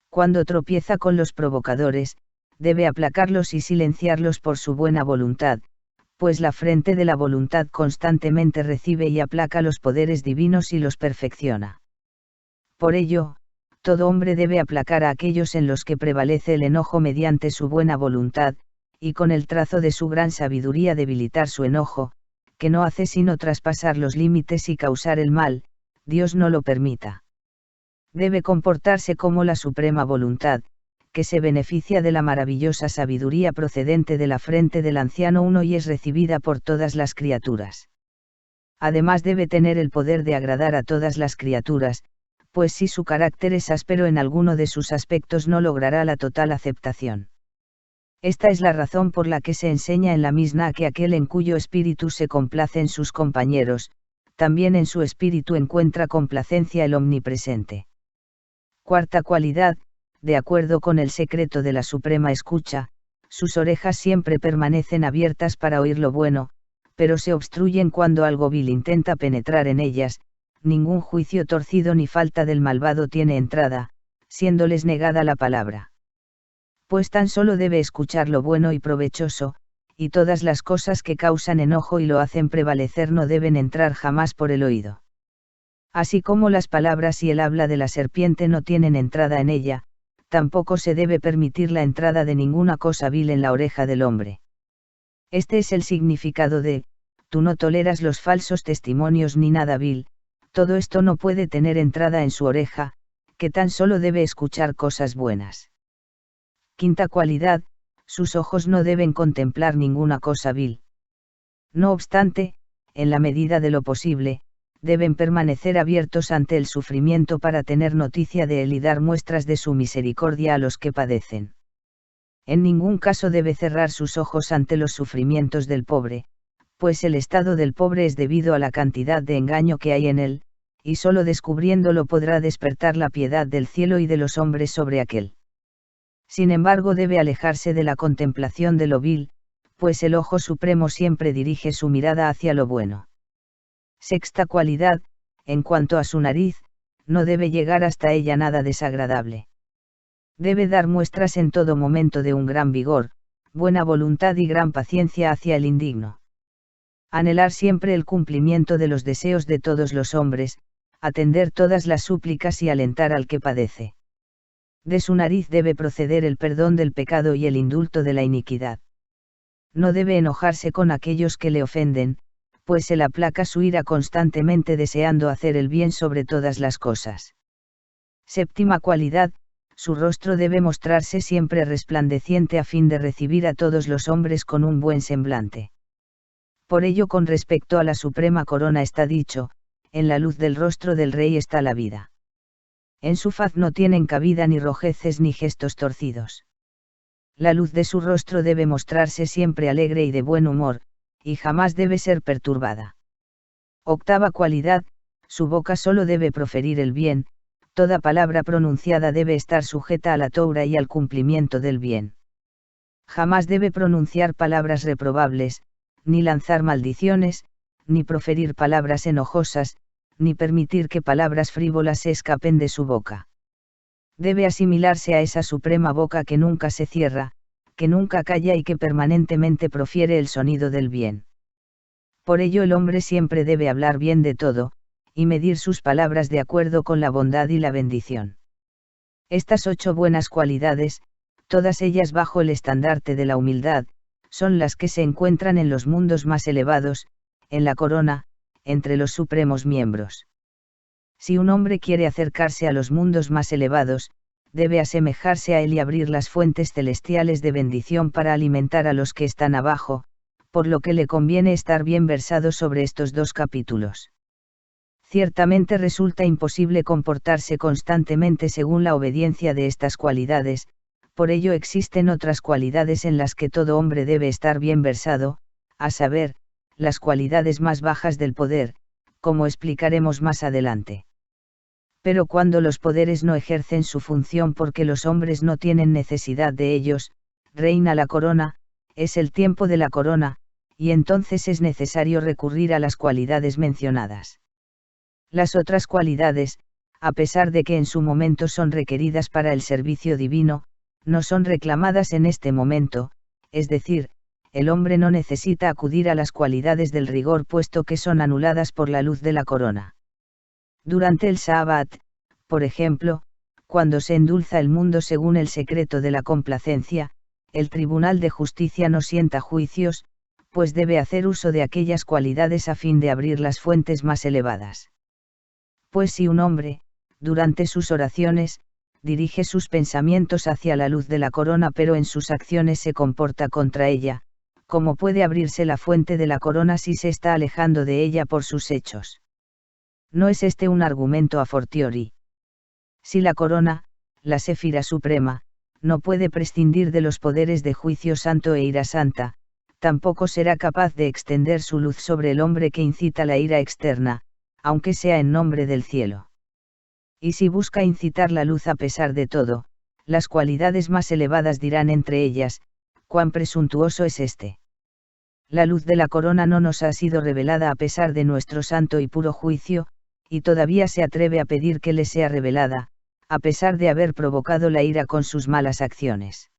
Cuando tropieza con los provocadores, debe aplacarlos y silenciarlos por su buena voluntad, pues la frente de la voluntad constantemente recibe y aplaca los poderes divinos y los perfecciona. Por ello, todo hombre debe aplacar a aquellos en los que prevalece el enojo mediante su buena voluntad, y con el trazo de su gran sabiduría debilitar su enojo, que no hace sino traspasar los límites y causar el mal, Dios no lo permita. Debe comportarse como la suprema voluntad, que se beneficia de la maravillosa sabiduría procedente de la frente del anciano uno y es recibida por todas las criaturas. Además debe tener el poder de agradar a todas las criaturas, pues si su carácter es áspero en alguno de sus aspectos no logrará la total aceptación. Esta es la razón por la que se enseña en la Misná que aquel en cuyo espíritu se complace en sus compañeros, también en su espíritu encuentra complacencia el omnipresente. Cuarta cualidad, de acuerdo con el secreto de la suprema escucha, sus orejas siempre permanecen abiertas para oír lo bueno, pero se obstruyen cuando algo vil intenta penetrar en ellas, ningún juicio torcido ni falta del malvado tiene entrada, siéndoles negada la palabra. Pues tan solo debe escuchar lo bueno y provechoso, y todas las cosas que causan enojo y lo hacen prevalecer no deben entrar jamás por el oído. Así como las palabras y el habla de la serpiente no tienen entrada en ella, tampoco se debe permitir la entrada de ninguna cosa vil en la oreja del hombre. Este es el significado de, tú no toleras los falsos testimonios ni nada vil, todo esto no puede tener entrada en su oreja, que tan solo debe escuchar cosas buenas. Quinta cualidad, sus ojos no deben contemplar ninguna cosa vil. No obstante, en la medida de lo posible, deben permanecer abiertos ante el sufrimiento para tener noticia de él y dar muestras de su misericordia a los que padecen. En ningún caso debe cerrar sus ojos ante los sufrimientos del pobre, pues el estado del pobre es debido a la cantidad de engaño que hay en él, y solo descubriéndolo podrá despertar la piedad del cielo y de los hombres sobre aquel. Sin embargo, debe alejarse de la contemplación de lo vil, pues el ojo supremo siempre dirige su mirada hacia lo bueno. Sexta cualidad, en cuanto a su nariz, no debe llegar hasta ella nada desagradable. Debe dar muestras en todo momento de un gran vigor, buena voluntad y gran paciencia hacia el indigno. Anhelar siempre el cumplimiento de los deseos de todos los hombres, atender todas las súplicas y alentar al que padece. De su nariz debe proceder el perdón del pecado y el indulto de la iniquidad. No debe enojarse con aquellos que le ofenden, pues él aplaca su ira constantemente deseando hacer el bien sobre todas las cosas. Séptima cualidad, su rostro debe mostrarse siempre resplandeciente a fin de recibir a todos los hombres con un buen semblante. Por ello, con respecto a la suprema corona está dicho, en la luz del rostro del rey está la vida. En su faz no tienen cabida ni rojeces ni gestos torcidos. La luz de su rostro debe mostrarse siempre alegre y de buen humor, y jamás debe ser perturbada. Octava cualidad, su boca solo debe proferir el bien, toda palabra pronunciada debe estar sujeta a la Torá y al cumplimiento del bien. Jamás debe pronunciar palabras reprobables, ni lanzar maldiciones, ni proferir palabras enojosas, ni permitir que palabras frívolas se escapen de su boca. Debe asimilarse a esa suprema boca que nunca se cierra, que nunca calla y que permanentemente profiere el sonido del bien. Por ello el hombre siempre debe hablar bien de todo, y medir sus palabras de acuerdo con la bondad y la bendición. Estas 8 buenas cualidades, todas ellas bajo el estandarte de la humildad, son las que se encuentran en los mundos más elevados, en la corona, entre los supremos miembros. Si un hombre quiere acercarse a los mundos más elevados, debe asemejarse a él y abrir las fuentes celestiales de bendición para alimentar a los que están abajo, por lo que le conviene estar bien versado sobre estos 2 capítulos. Ciertamente resulta imposible comportarse constantemente según la obediencia de estas cualidades, por ello existen otras cualidades en las que todo hombre debe estar bien versado, a saber, las cualidades más bajas del poder, como explicaremos más adelante. Pero cuando los poderes no ejercen su función porque los hombres no tienen necesidad de ellos, reina la corona, es el tiempo de la corona, y entonces es necesario recurrir a las cualidades mencionadas. Las otras cualidades, a pesar de que en su momento son requeridas para el servicio divino, no son reclamadas en este momento, es decir, el hombre no necesita acudir a las cualidades del rigor puesto que son anuladas por la luz de la corona. Durante el Sabbat, por ejemplo, cuando se endulza el mundo según el secreto de la complacencia, el Tribunal de Justicia no sienta juicios, pues debe hacer uso de aquellas cualidades a fin de abrir las fuentes más elevadas. Pues si un hombre, durante sus oraciones, dirige sus pensamientos hacia la luz de la corona pero en sus acciones se comporta contra ella, ¿cómo puede abrirse la fuente de la corona si se está alejando de ella por sus hechos? No es este un argumento a fortiori. Si la corona, la Séfira suprema, no puede prescindir de los poderes de juicio santo e ira santa, tampoco será capaz de extender su luz sobre el hombre que incita la ira externa, aunque sea en nombre del cielo. Y si busca incitar la luz a pesar de todo, las cualidades más elevadas dirán entre ellas, cuán presuntuoso es este. La luz de la corona no nos ha sido revelada a pesar de nuestro santo y puro juicio, y todavía se atreve a pedir que le sea revelada, a pesar de haber provocado la ira con sus malas acciones.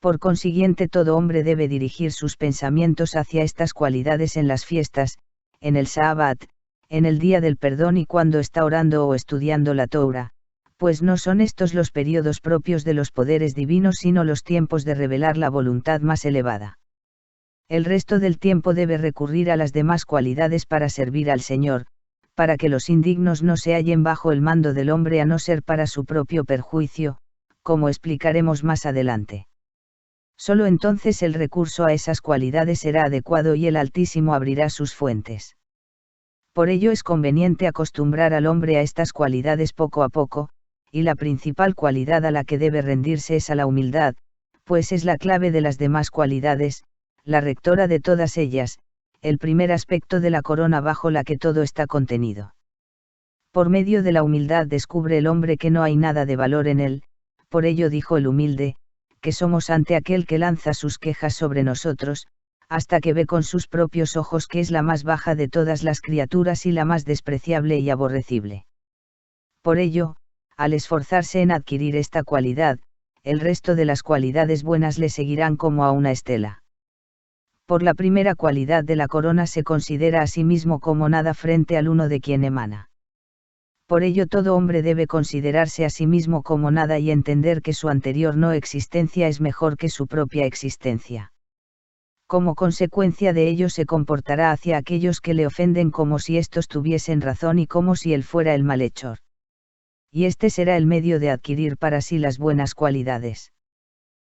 Por consiguiente, todo hombre debe dirigir sus pensamientos hacia estas cualidades en las fiestas, en el Sabbat, en el día del perdón y cuando está orando o estudiando la Torá, pues no son estos los periodos propios de los poderes divinos sino los tiempos de revelar la voluntad más elevada. El resto del tiempo debe recurrir a las demás cualidades para servir al Señor, para que los indignos no se hallen bajo el mando del hombre a no ser para su propio perjuicio, como explicaremos más adelante. Solo entonces el recurso a esas cualidades será adecuado y el Altísimo abrirá sus fuentes. Por ello es conveniente acostumbrar al hombre a estas cualidades poco a poco, y la principal cualidad a la que debe rendirse es a la humildad, pues es la clave de las demás cualidades, la rectora de todas ellas, el primer aspecto de la corona bajo la que todo está contenido. Por medio de la humildad descubre el hombre que no hay nada de valor en él, por ello dijo el humilde, que somos ante aquel que lanza sus quejas sobre nosotros, hasta que ve con sus propios ojos que es la más baja de todas las criaturas y la más despreciable y aborrecible. Por ello, al esforzarse en adquirir esta cualidad, el resto de las cualidades buenas le seguirán como a una estela. Por la primera cualidad de la corona se considera a sí mismo como nada frente al uno de quien emana. Por ello todo hombre debe considerarse a sí mismo como nada y entender que su anterior no existencia es mejor que su propia existencia. Como consecuencia de ello se comportará hacia aquellos que le ofenden como si éstos tuviesen razón y como si él fuera el malhechor. Y este será el medio de adquirir para sí las buenas cualidades.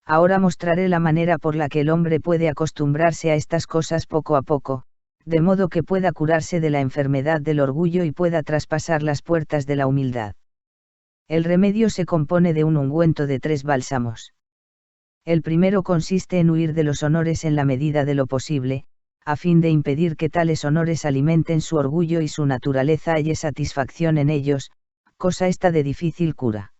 Ahora mostraré la manera por la que el hombre puede acostumbrarse a estas cosas poco a poco, de modo que pueda curarse de la enfermedad del orgullo y pueda traspasar las puertas de la humildad. El remedio se compone de un ungüento de 3 bálsamos. El primero consiste en huir de los honores en la medida de lo posible, a fin de impedir que tales honores alimenten su orgullo y su naturaleza halle satisfacción en ellos, cosa esta de difícil cura.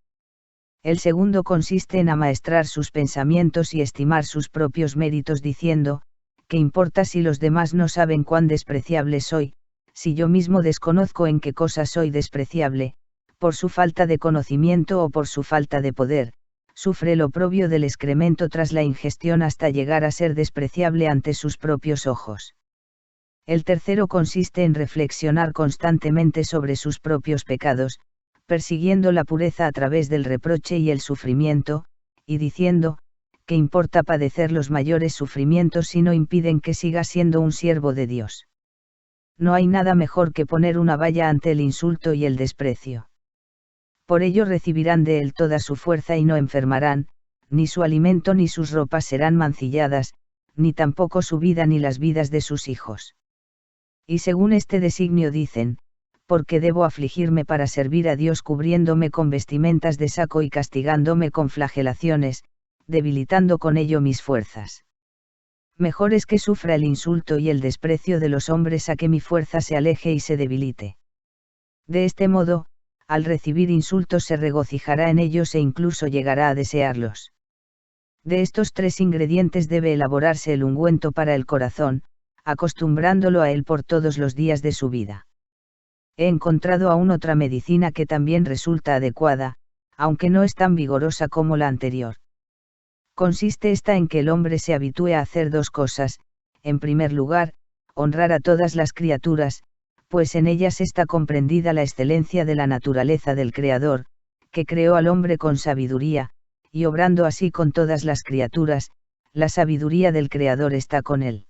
El segundo consiste en amaestrar sus pensamientos y estimar sus propios méritos diciendo, ¿qué importa si los demás no saben cuán despreciable soy, si yo mismo desconozco en qué cosa soy despreciable, por su falta de conocimiento o por su falta de poder, sufre el oprobio del excremento tras la ingestión hasta llegar a ser despreciable ante sus propios ojos. El tercero consiste en reflexionar constantemente sobre sus propios pecados, persiguiendo la pureza a través del reproche y el sufrimiento, y diciendo, ¿qué importa padecer los mayores sufrimientos si no impiden que siga siendo un siervo de Dios? No hay nada mejor que poner una valla ante el insulto y el desprecio. Por ello recibirán de él toda su fuerza y no enfermarán, ni su alimento ni sus ropas serán mancilladas, ni tampoco su vida ni las vidas de sus hijos. Y según este designio dicen, porque debo afligirme para servir a Dios cubriéndome con vestimentas de saco y castigándome con flagelaciones, debilitando con ello mis fuerzas. Mejor es que sufra el insulto y el desprecio de los hombres a que mi fuerza se aleje y se debilite. De este modo, al recibir insultos se regocijará en ellos e incluso llegará a desearlos. De estos 3 ingredientes debe elaborarse el ungüento para el corazón, acostumbrándolo a él por todos los días de su vida. He encontrado aún otra medicina que también resulta adecuada, aunque no es tan vigorosa como la anterior. Consiste esta en que el hombre se habitúe a hacer 2 cosas, en primer lugar, honrar a todas las criaturas, pues en ellas está comprendida la excelencia de la naturaleza del Creador, que creó al hombre con sabiduría, y obrando así con todas las criaturas, la sabiduría del Creador está con él.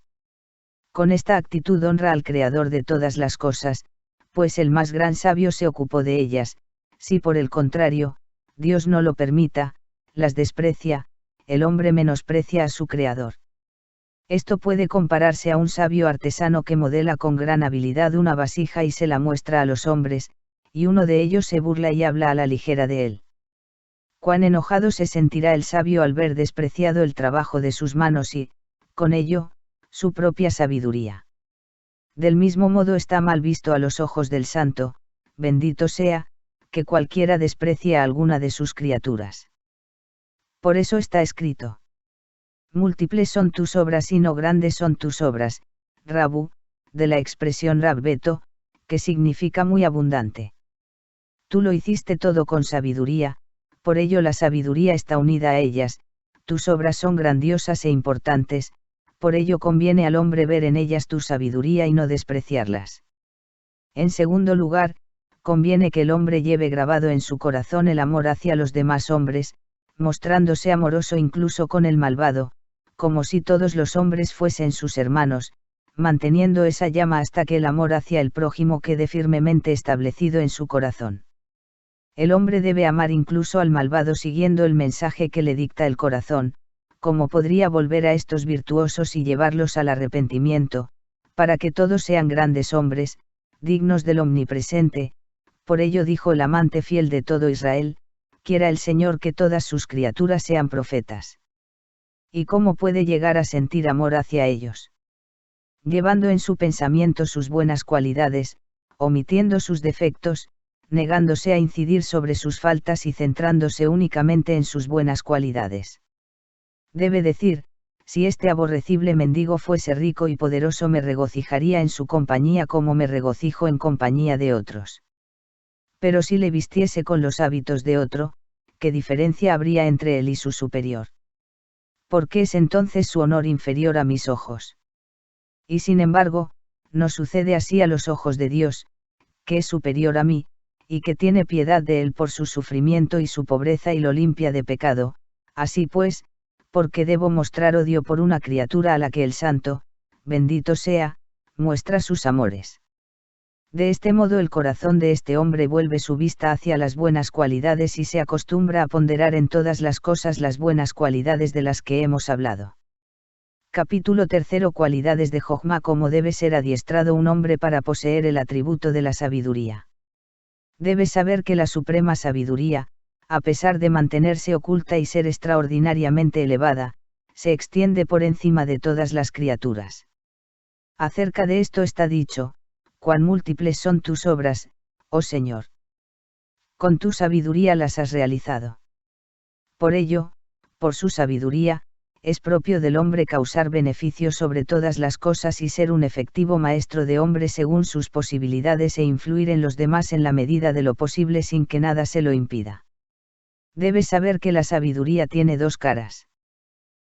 Con esta actitud honra al Creador de todas las cosas, pues el más gran sabio se ocupó de ellas, si por el contrario, Dios no lo permita, las desprecia, el hombre menosprecia a su Creador. Esto puede compararse a un sabio artesano que modela con gran habilidad una vasija y se la muestra a los hombres, y uno de ellos se burla y habla a la ligera de él. Cuán enojado se sentirá el sabio al ver despreciado el trabajo de sus manos y, con ello, su propia sabiduría. Del mismo modo está mal visto a los ojos del santo, bendito sea, que cualquiera desprecie a alguna de sus criaturas. Por eso está escrito: múltiples son tus obras y no grandes son tus obras, Rabu, de la expresión Rabbeto, que significa muy abundante. Tú lo hiciste todo con sabiduría, por ello la sabiduría está unida a ellas, tus obras son grandiosas e importantes, por ello conviene al hombre ver en ellas tu sabiduría y no despreciarlas. En segundo lugar, conviene que el hombre lleve grabado en su corazón el amor hacia los demás hombres, mostrándose amoroso incluso con el malvado, como si todos los hombres fuesen sus hermanos, manteniendo esa llama hasta que el amor hacia el prójimo quede firmemente establecido en su corazón. El hombre debe amar incluso al malvado siguiendo el mensaje que le dicta el corazón, como podría volver a estos virtuosos y llevarlos al arrepentimiento, para que todos sean grandes hombres, dignos del Omnipresente. Por ello dijo el amante fiel de todo Israel: quiera el Señor que todas sus criaturas sean profetas. ¿Y cómo puede llegar a sentir amor hacia ellos? llevando en su pensamiento sus buenas cualidades, omitiendo sus defectos, negándose a incidir sobre sus faltas y centrándose únicamente en sus buenas cualidades. Debe decir, si este aborrecible mendigo fuese rico y poderoso me regocijaría en su compañía como me regocijo en compañía de otros. Pero si le vistiese con los hábitos de otro, ¿qué diferencia habría entre él y su superior? ¿Por qué es entonces su honor inferior a mis ojos? Y sin embargo, no sucede así a los ojos de Dios, que es superior a mí, y que tiene piedad de él por su sufrimiento y su pobreza y lo limpia de pecado. Así pues, ¿por qué debo mostrar odio por una criatura a la que el Santo, bendito sea, muestra sus amores? De este modo el corazón de este hombre vuelve su vista hacia las buenas cualidades y se acostumbra a ponderar en todas las cosas las buenas cualidades de las que hemos hablado. Capítulo 3. Cualidades de Jochma. Cómo debe ser adiestrado un hombre para poseer el atributo de la sabiduría. Debe saber que la suprema sabiduría, a pesar de mantenerse oculta y ser extraordinariamente elevada, se extiende por encima de todas las criaturas. Acerca de esto está dicho: cuán múltiples son tus obras, oh Señor. Con tu sabiduría las has realizado. Por ello, por su sabiduría, es propio del hombre causar beneficio sobre todas las cosas y ser un efectivo maestro de hombres según sus posibilidades e influir en los demás en la medida de lo posible sin que nada se lo impida. Debes saber que la sabiduría tiene dos caras.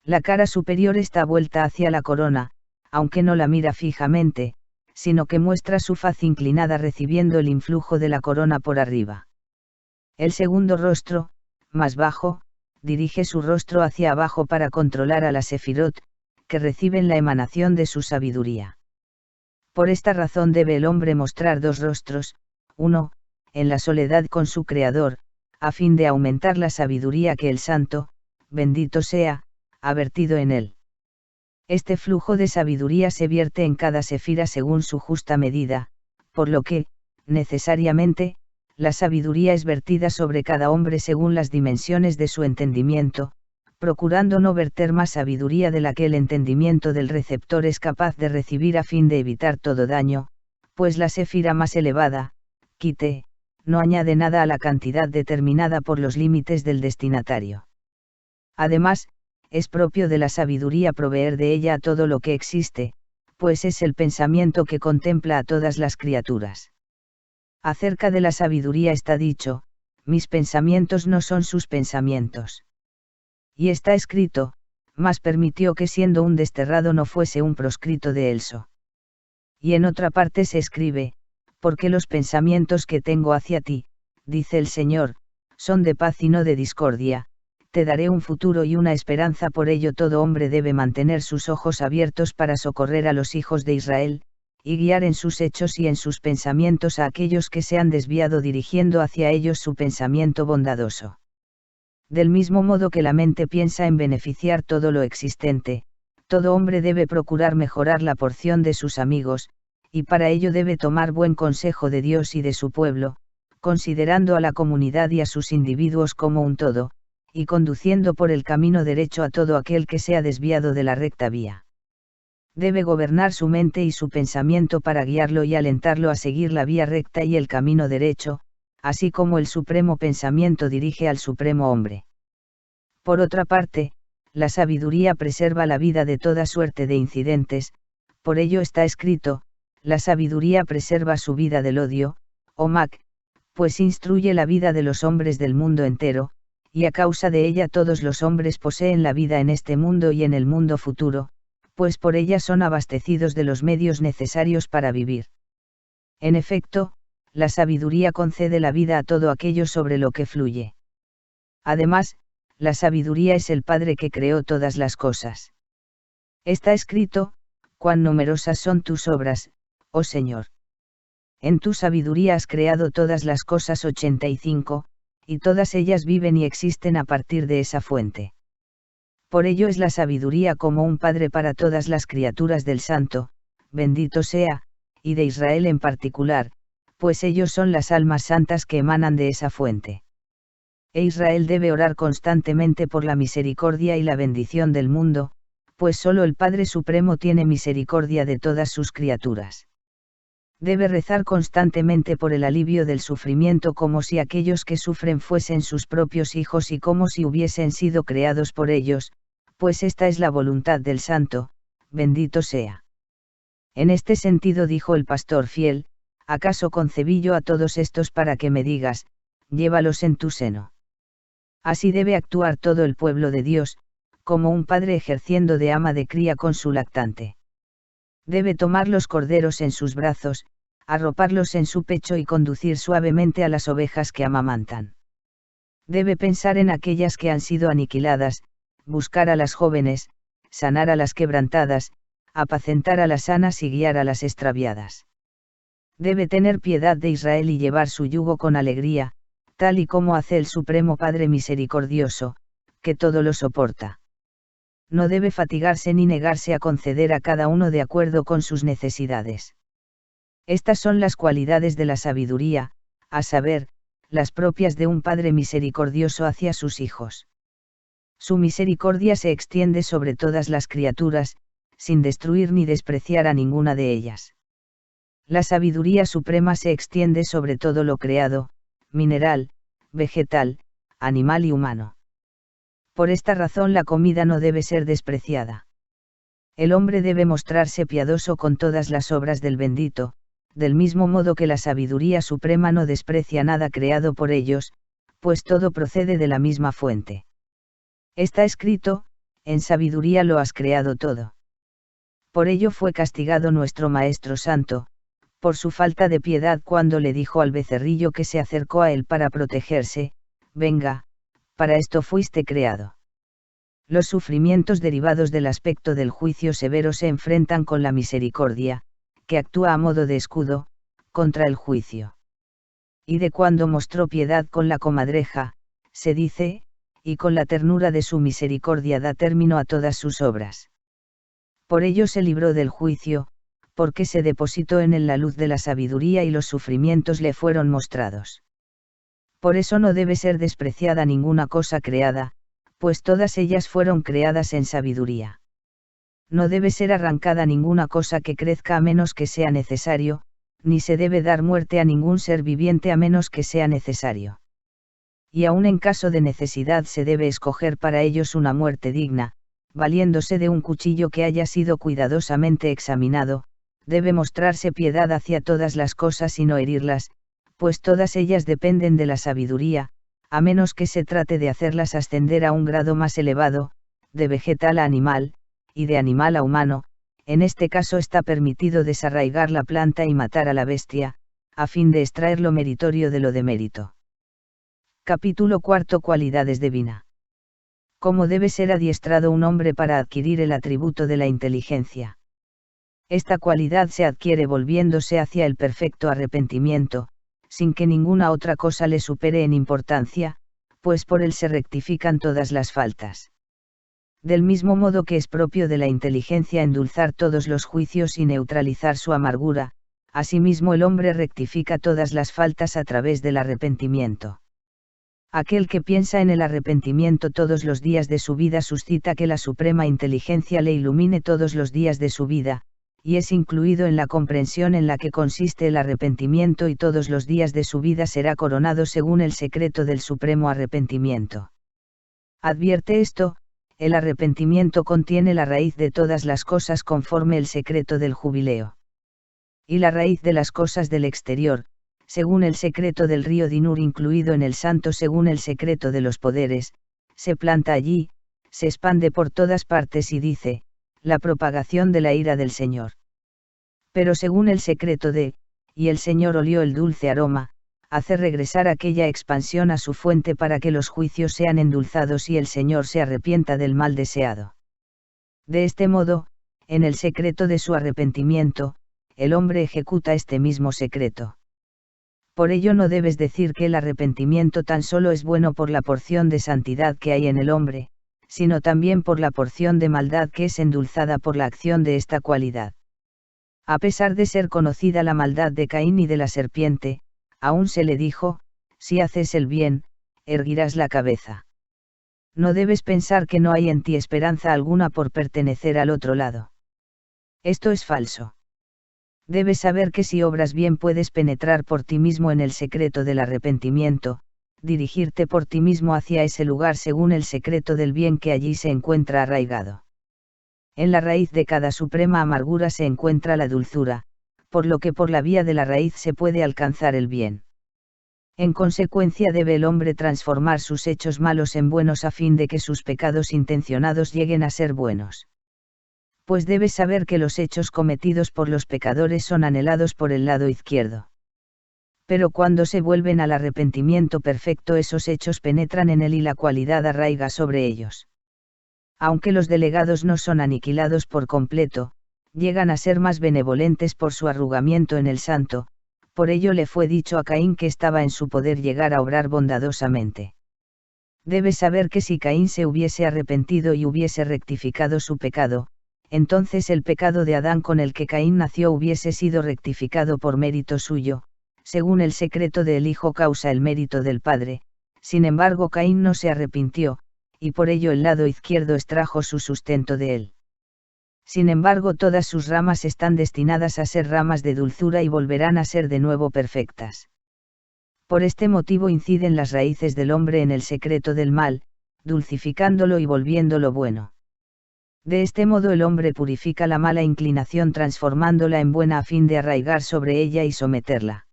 La cara superior está vuelta hacia la corona, aunque no la mira fijamente, sino que muestra su faz inclinada recibiendo el influjo de la corona por arriba. El segundo rostro, más bajo, dirige su rostro hacia abajo para controlar a las sefirot, que reciben la emanación de su sabiduría. Por esta razón debe el hombre mostrar dos rostros, uno, en la soledad con su Creador, a fin de aumentar la sabiduría que el Santo, bendito sea, ha vertido en él. Este flujo de sabiduría se vierte en cada sefira según su justa medida, por lo que, necesariamente, la sabiduría es vertida sobre cada hombre según las dimensiones de su entendimiento, procurando no verter más sabiduría de la que el entendimiento del receptor es capaz de recibir a fin de evitar todo daño, pues la sefira más elevada, quite, no añade nada a la cantidad determinada por los límites del destinatario. Además, es propio de la sabiduría proveer de ella a todo lo que existe, pues es el pensamiento que contempla a todas las criaturas. Acerca de la sabiduría está dicho: mis pensamientos no son sus pensamientos. Y está escrito: mas permitió que siendo un desterrado no fuese un proscrito de Elso. Y en otra parte se escribe: porque los pensamientos que tengo hacia ti, dice el Señor, son de paz y no de discordia, te daré un futuro y una esperanza. Por ello todo hombre debe mantener sus ojos abiertos para socorrer a los hijos de Israel, y guiar en sus hechos y en sus pensamientos a aquellos que se han desviado dirigiendo hacia ellos su pensamiento bondadoso. Del mismo modo que la mente piensa en beneficiar todo lo existente, todo hombre debe procurar mejorar la porción de sus amigos, y para ello debe tomar buen consejo de Dios y de su pueblo, considerando a la comunidad y a sus individuos como un todo, y conduciendo por el camino derecho a todo aquel que se ha desviado de la recta vía. Debe gobernar su mente y su pensamiento para guiarlo y alentarlo a seguir la vía recta y el camino derecho, así como el supremo pensamiento dirige al supremo hombre. Por otra parte, la sabiduría preserva la vida de toda suerte de incidentes, por ello está escrito: la sabiduría preserva su vida del odio, o Mac, pues instruye la vida de los hombres del mundo entero, y a causa de ella todos los hombres poseen la vida en este mundo y en el mundo futuro, pues por ella son abastecidos de los medios necesarios para vivir. En efecto, la sabiduría concede la vida a todo aquello sobre lo que fluye. Además, la sabiduría es el Padre que creó todas las cosas. Está escrito: cuán numerosas son tus obras, oh Señor. En tu sabiduría has creado todas las cosas. 85, y todas ellas viven y existen a partir de esa fuente. Por ello es la sabiduría como un padre para todas las criaturas del Santo, bendito sea, y de Israel en particular, pues ellos son las almas santas que emanan de esa fuente. E Israel debe orar constantemente por la misericordia y la bendición del mundo, pues solo el Padre Supremo tiene misericordia de todas sus criaturas. Debe rezar constantemente por el alivio del sufrimiento como si aquellos que sufren fuesen sus propios hijos y como si hubiesen sido creados por ellos, pues esta es la voluntad del Santo, bendito sea. En este sentido dijo el pastor fiel, ¿acaso concebí yo a todos estos para que me digas, llévalos en tu seno? Así debe actuar todo el pueblo de Dios, como un padre ejerciendo de ama de cría con su lactante. Debe tomar los corderos en sus brazos, arroparlos en su pecho y conducir suavemente a las ovejas que amamantan. Debe pensar en aquellas que han sido aniquiladas, buscar a las jóvenes, sanar a las quebrantadas, apacentar a las sanas y guiar a las extraviadas. Debe tener piedad de Israel y llevar su yugo con alegría, tal y como hace el Supremo Padre Misericordioso, que todo lo soporta. No debe fatigarse ni negarse a conceder a cada uno de acuerdo con sus necesidades. Estas son las cualidades de la sabiduría, a saber, las propias de un Padre misericordioso hacia sus hijos. Su misericordia se extiende sobre todas las criaturas, sin destruir ni despreciar a ninguna de ellas. La sabiduría suprema se extiende sobre todo lo creado, mineral, vegetal, animal y humano. Por esta razón la comida no debe ser despreciada. El hombre debe mostrarse piadoso con todas las obras del bendito, del mismo modo que la sabiduría suprema no desprecia nada creado por ellos, pues todo procede de la misma fuente. Está escrito, en sabiduría lo has creado todo. Por ello fue castigado nuestro Maestro Santo, por su falta de piedad cuando le dijo al becerrillo que se acercó a él para protegerse, venga, para esto fuiste creado. Los sufrimientos derivados del aspecto del juicio severo se enfrentan con la misericordia, que actúa a modo de escudo, contra el juicio. Y de cuando mostró piedad con la comadreja, se dice, y con la ternura de su misericordia da término a todas sus obras. Por ello se libró del juicio, porque se depositó en él la luz de la sabiduría y los sufrimientos le fueron mostrados. Por eso no debe ser despreciada ninguna cosa creada, pues todas ellas fueron creadas en sabiduría. No debe ser arrancada ninguna cosa que crezca a menos que sea necesario, ni se debe dar muerte a ningún ser viviente a menos que sea necesario. Y aun en caso de necesidad se debe escoger para ellos una muerte digna, valiéndose de un cuchillo que haya sido cuidadosamente examinado, debe mostrarse piedad hacia todas las cosas y no herirlas, pues todas ellas dependen de la sabiduría, a menos que se trate de hacerlas ascender a un grado más elevado, de vegetal a animal, y de animal a humano. En este caso está permitido desarraigar la planta y matar a la bestia, a fin de extraer lo meritorio de lo de mérito. Capítulo 4. Cualidades divina. ¿Cómo debe ser adiestrado un hombre para adquirir el atributo de la inteligencia? Esta cualidad se adquiere volviéndose hacia el perfecto arrepentimiento, sin que ninguna otra cosa le supere en importancia, pues por él se rectifican todas las faltas. Del mismo modo que es propio de la inteligencia endulzar todos los juicios y neutralizar su amargura, asimismo el hombre rectifica todas las faltas a través del arrepentimiento. Aquel que piensa en el arrepentimiento todos los días de su vida suscita que la suprema inteligencia le ilumine todos los días de su vida, y es incluido en la comprensión en la que consiste el arrepentimiento y todos los días de su vida será coronado según el secreto del supremo arrepentimiento. Advierte esto, el arrepentimiento contiene la raíz de todas las cosas conforme el secreto del jubileo. Y la raíz de las cosas del exterior, según el secreto del río Dinur incluido en el santo según el secreto de los poderes, se planta allí, se expande por todas partes y dice, la propagación de la ira del Señor. Pero según el secreto de, y el Señor olió el dulce aroma, hace regresar aquella expansión a su fuente para que los juicios sean endulzados y el Señor se arrepienta del mal deseado. De este modo, en el secreto de su arrepentimiento, el hombre ejecuta este mismo secreto. Por ello no debes decir que el arrepentimiento tan solo es bueno por la porción de santidad que hay en el hombre, sino también por la porción de maldad que es endulzada por la acción de esta cualidad. A pesar de ser conocida la maldad de Caín y de la serpiente, aún se le dijo, si haces el bien, erguirás la cabeza. No debes pensar que no hay en ti esperanza alguna por pertenecer al otro lado. Esto es falso. Debes saber que si obras bien puedes penetrar por ti mismo en el secreto del arrepentimiento, dirigirte por ti mismo hacia ese lugar según el secreto del bien que allí se encuentra arraigado. En la raíz de cada suprema amargura se encuentra la dulzura, por lo que por la vía de la raíz se puede alcanzar el bien. En consecuencia debe el hombre transformar sus hechos malos en buenos a fin de que sus pecados intencionados lleguen a ser buenos. Pues debes saber que los hechos cometidos por los pecadores son anhelados por el lado izquierdo. Pero cuando se vuelven al arrepentimiento perfecto esos hechos penetran en él y la cualidad arraiga sobre ellos. Aunque los delegados no son aniquilados por completo, llegan a ser más benevolentes por su arrugamiento en el santo. Por ello le fue dicho a Caín que estaba en su poder llegar a obrar bondadosamente. Debes saber que si Caín se hubiese arrepentido y hubiese rectificado su pecado, entonces el pecado de Adán con el que Caín nació hubiese sido rectificado por mérito suyo, según el secreto del Hijo causa el mérito del Padre. Sin embargo Caín no se arrepintió, y por ello el lado izquierdo extrajo su sustento de él. Sin embargo todas sus ramas están destinadas a ser ramas de dulzura y volverán a ser de nuevo perfectas. Por este motivo inciden las raíces del hombre en el secreto del mal, dulcificándolo y volviéndolo bueno. De este modo el hombre purifica la mala inclinación transformándola en buena a fin de arraigar sobre ella y someterla.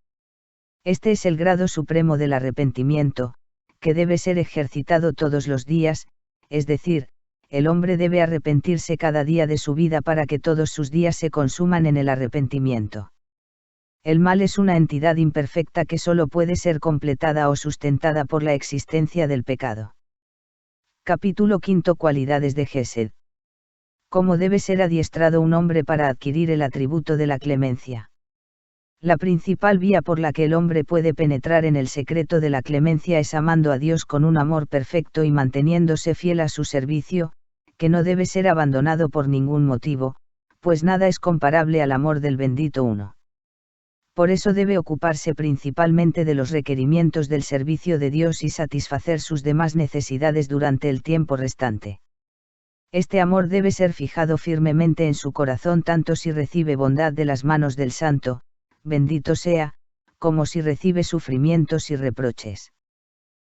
Este es el grado supremo del arrepentimiento, que debe ser ejercitado todos los días, es decir, el hombre debe arrepentirse cada día de su vida para que todos sus días se consuman en el arrepentimiento. El mal es una entidad imperfecta que solo puede ser completada o sustentada por la existencia del pecado. Capítulo 5. Cualidades de Gesed. ¿Cómo debe ser adiestrado un hombre para adquirir el atributo de la clemencia? La principal vía por la que el hombre puede penetrar en el secreto de la clemencia es amando a Dios con un amor perfecto y manteniéndose fiel a su servicio, que no debe ser abandonado por ningún motivo, pues nada es comparable al amor del bendito uno. Por eso debe ocuparse principalmente de los requerimientos del servicio de Dios y satisfacer sus demás necesidades durante el tiempo restante. Este amor debe ser fijado firmemente en su corazón tanto si recibe bondad de las manos del Santo, bendito sea, como si recibe sufrimientos y reproches.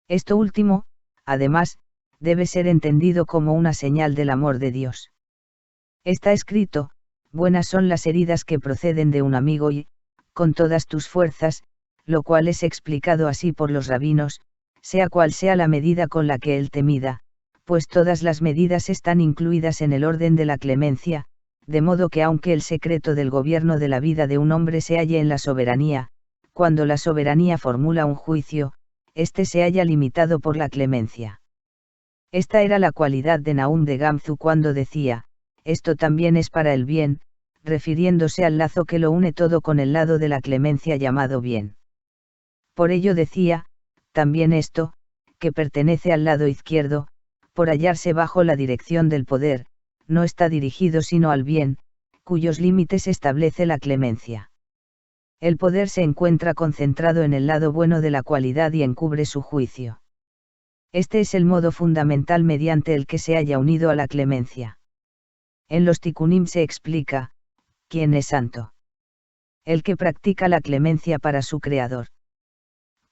Esto último, además, debe ser entendido como una señal del amor de Dios. Está escrito, buenas son las heridas que proceden de un amigo y, con todas tus fuerzas, lo cual es explicado así por los rabinos, sea cual sea la medida con la que él te mida, pues todas las medidas están incluidas en el orden de la clemencia, de modo que aunque el secreto del gobierno de la vida de un hombre se halle en la soberanía, cuando la soberanía formula un juicio, éste se halla limitado por la clemencia. Esta era la cualidad de Nahum de Gamzu cuando decía, esto también es para el bien, refiriéndose al lazo que lo une todo con el lado de la clemencia llamado bien. Por ello decía, también esto, que pertenece al lado izquierdo, por hallarse bajo la dirección del poder, no está dirigido sino al bien, cuyos límites establece la clemencia. El poder se encuentra concentrado en el lado bueno de la cualidad y encubre su juicio. Este es el modo fundamental mediante el que se haya unido a la clemencia. En los Tikkunim se explica, ¿quién es santo? El que practica la clemencia para su Creador.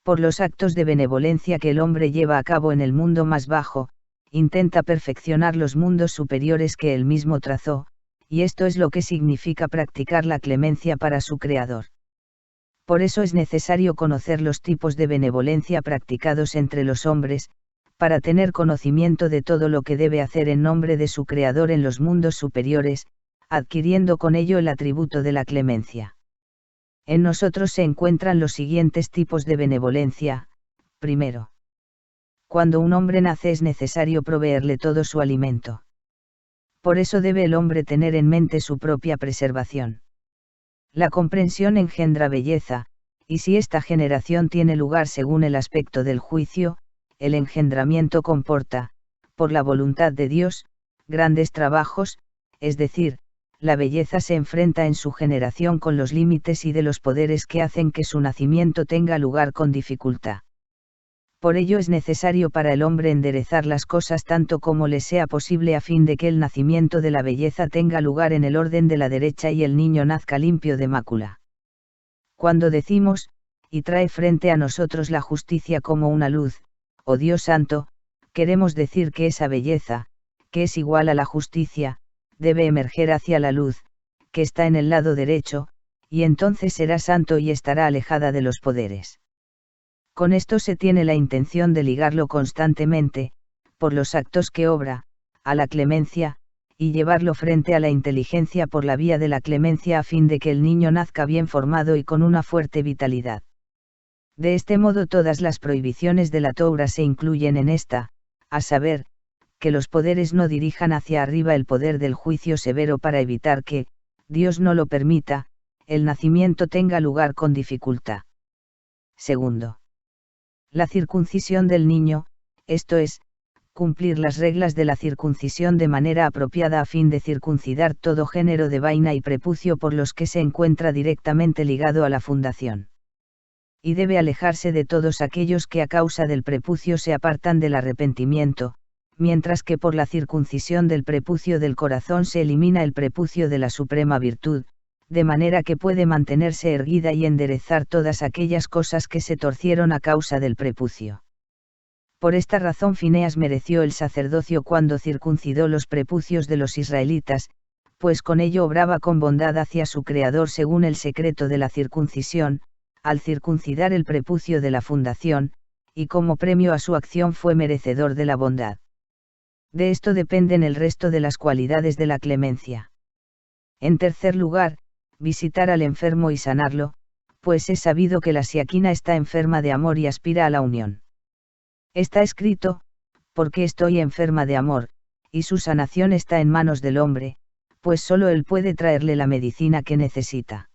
Por los actos de benevolencia que el hombre lleva a cabo en el mundo más bajo, intenta perfeccionar los mundos superiores que él mismo trazó, y esto es lo que significa practicar la clemencia para su Creador. Por eso es necesario conocer los tipos de benevolencia practicados entre los hombres, para tener conocimiento de todo lo que debe hacer en nombre de su Creador en los mundos superiores, adquiriendo con ello el atributo de la clemencia. En nosotros se encuentran los siguientes tipos de benevolencia. Primero, cuando un hombre nace es necesario proveerle todo su alimento. Por eso debe el hombre tener en mente su propia preservación. La comprensión engendra belleza, y si esta generación tiene lugar según el aspecto del juicio, el engendramiento comporta, por la voluntad de Dios, grandes trabajos, es decir, la belleza se enfrenta en su generación con los límites y de los poderes que hacen que su nacimiento tenga lugar con dificultad. Por ello es necesario para el hombre enderezar las cosas tanto como le sea posible a fin de que el nacimiento de la belleza tenga lugar en el orden de la derecha y el niño nazca limpio de mácula. Cuando decimos, y trae frente a nosotros la justicia como una luz, oh Dios santo, queremos decir que esa belleza, que es igual a la justicia, debe emerger hacia la luz, que está en el lado derecho, y entonces será santo y estará alejada de los poderes. Con esto se tiene la intención de ligarlo constantemente, por los actos que obra, a la clemencia, y llevarlo frente a la inteligencia por la vía de la clemencia a fin de que el niño nazca bien formado y con una fuerte vitalidad. De este modo todas las prohibiciones de la Torá se incluyen en esta, a saber, que los poderes no dirijan hacia arriba el poder del juicio severo para evitar que, Dios no lo permita, el nacimiento tenga lugar con dificultad. Segundo. La circuncisión del niño, esto es, cumplir las reglas de la circuncisión de manera apropiada a fin de circuncidar todo género de vaina y prepucio por los que se encuentra directamente ligado a la fundación. Y debe alejarse de todos aquellos que a causa del prepucio se apartan del arrepentimiento, mientras que por la circuncisión del prepucio del corazón se elimina el prepucio de la suprema virtud, de manera que puede mantenerse erguida y enderezar todas aquellas cosas que se torcieron a causa del prepucio. Por esta razón Fineas mereció el sacerdocio cuando circuncidó los prepucios de los israelitas, pues con ello obraba con bondad hacia su Creador según el secreto de la circuncisión, al circuncidar el prepucio de la fundación, y como premio a su acción fue merecedor de la bondad. De esto dependen el resto de las cualidades de la clemencia. En tercer lugar, visitar al enfermo y sanarlo, pues es sabido que la Siaquina está enferma de amor y aspira a la unión. Está escrito, porque estoy enferma de amor, y su sanación está en manos del hombre, pues solo él puede traerle la medicina que necesita.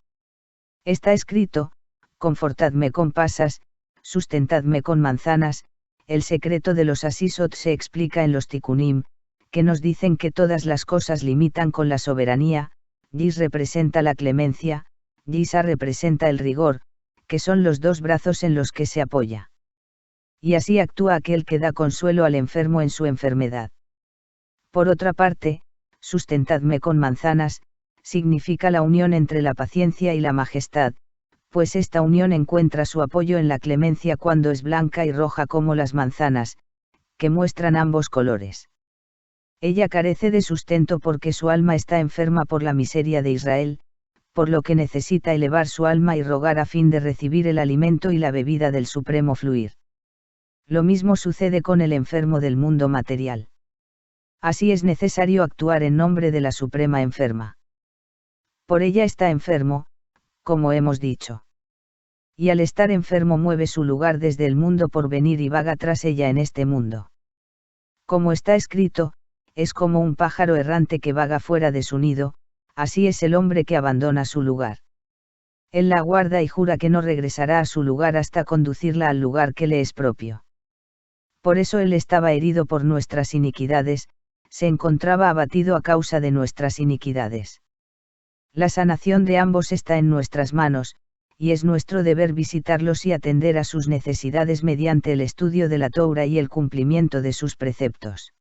Está escrito, confortadme con pasas, sustentadme con manzanas. El secreto de los asisot se explica en los tikunim, que nos dicen que todas las cosas limitan con la soberanía. Yis representa la clemencia, Yisa representa el rigor, que son los dos brazos en los que se apoya. Y así actúa aquel que da consuelo al enfermo en su enfermedad. Por otra parte, sustentadme con manzanas, significa la unión entre la paciencia y la majestad, pues esta unión encuentra su apoyo en la clemencia cuando es blanca y roja como las manzanas, que muestran ambos colores. Ella carece de sustento porque su alma está enferma por la miseria de Israel, por lo que necesita elevar su alma y rogar a fin de recibir el alimento y la bebida del supremo fluir. Lo mismo sucede con el enfermo del mundo material. Así es necesario actuar en nombre de la suprema enferma. Por ella está enfermo, como hemos dicho. Y al estar enfermo mueve su lugar desde el mundo por venir y vaga tras ella en este mundo. Como está escrito, es como un pájaro errante que vaga fuera de su nido, así es el hombre que abandona su lugar. Él la guarda y jura que no regresará a su lugar hasta conducirla al lugar que le es propio. Por eso él estaba herido por nuestras iniquidades, se encontraba abatido a causa de nuestras iniquidades. La sanación de ambos está en nuestras manos, y es nuestro deber visitarlos y atender a sus necesidades mediante el estudio de la Torá y el cumplimiento de sus preceptos.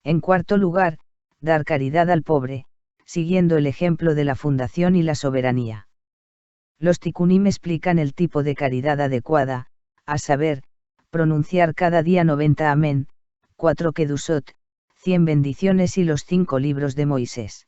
En cuarto lugar, dar caridad al pobre, siguiendo el ejemplo de la fundación y la soberanía. Los tikunim explican el tipo de caridad adecuada, a saber, pronunciar cada día 90 amén, 4 kedusot, 100 bendiciones y los 5 libros de Moisés.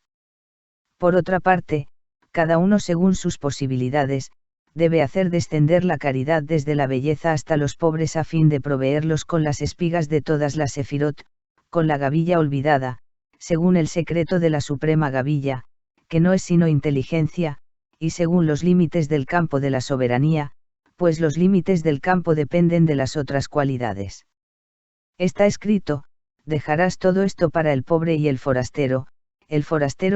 Por otra parte, cada uno según sus posibilidades, debe hacer descender la caridad desde la belleza hasta los pobres a fin de proveerlos con las espigas de todas las sefirot, con la gavilla olvidada, según el secreto de la suprema gavilla, que no es sino inteligencia, y según los límites del campo de la soberanía, pues los límites del campo dependen de las otras cualidades. Está escrito, dejarás todo esto para el pobre y el forastero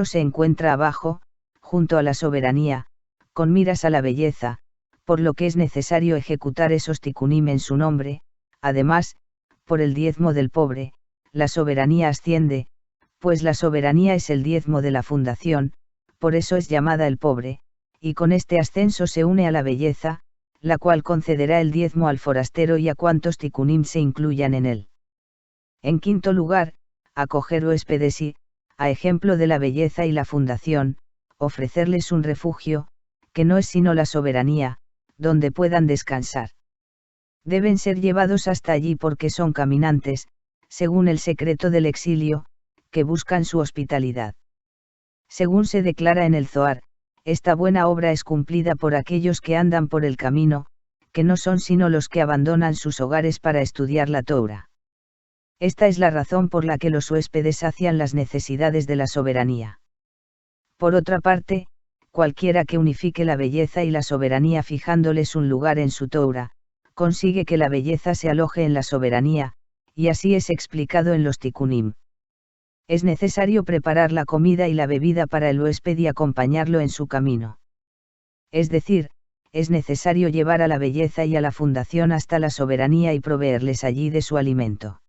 se encuentra abajo, junto a la soberanía, con miras a la belleza, por lo que es necesario ejecutar esos tikunim en su nombre. Además, por el diezmo del pobre, la soberanía asciende, pues la soberanía es el diezmo de la fundación, por eso es llamada el pobre, y con este ascenso se une a la belleza, la cual concederá el diezmo al forastero y a cuantos tikkunim se incluyan en él. En quinto lugar, acoger huéspedes y, a ejemplo de la belleza y la fundación, ofrecerles un refugio, que no es sino la soberanía, donde puedan descansar. Deben ser llevados hasta allí porque son caminantes, según el secreto del exilio, que buscan su hospitalidad. Según se declara en el Zohar, esta buena obra es cumplida por aquellos que andan por el camino, que no son sino los que abandonan sus hogares para estudiar la Torá. Esta es la razón por la que los huéspedes sacian las necesidades de la soberanía. Por otra parte, cualquiera que unifique la belleza y la soberanía fijándoles un lugar en su Torá, consigue que la belleza se aloje en la soberanía, y así es explicado en los Tikkunim. Es necesario preparar la comida y la bebida para el huésped y acompañarlo en su camino. Es decir, es necesario llevar a la belleza y a la fundación hasta la soberanía y proveerles allí de su alimento.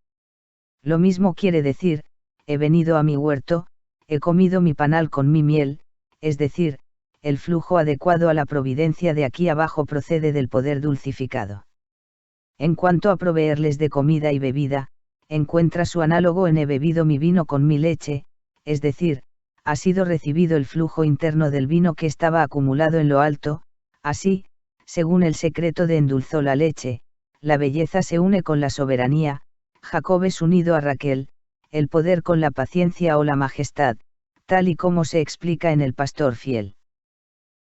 Lo mismo quiere decir, he venido a mi huerto, he comido mi panal con mi miel, es decir, el flujo adecuado a la providencia de aquí abajo procede del poder dulcificado. En cuanto a proveerles de comida y bebida, encuentra su análogo en he bebido mi vino con mi leche, es decir, ha sido recibido el flujo interno del vino que estaba acumulado en lo alto, así, según el secreto de endulzó la leche, la belleza se une con la soberanía, Jacob es unido a Raquel, el poder con la paciencia o la majestad, tal y como se explica en el pastor fiel.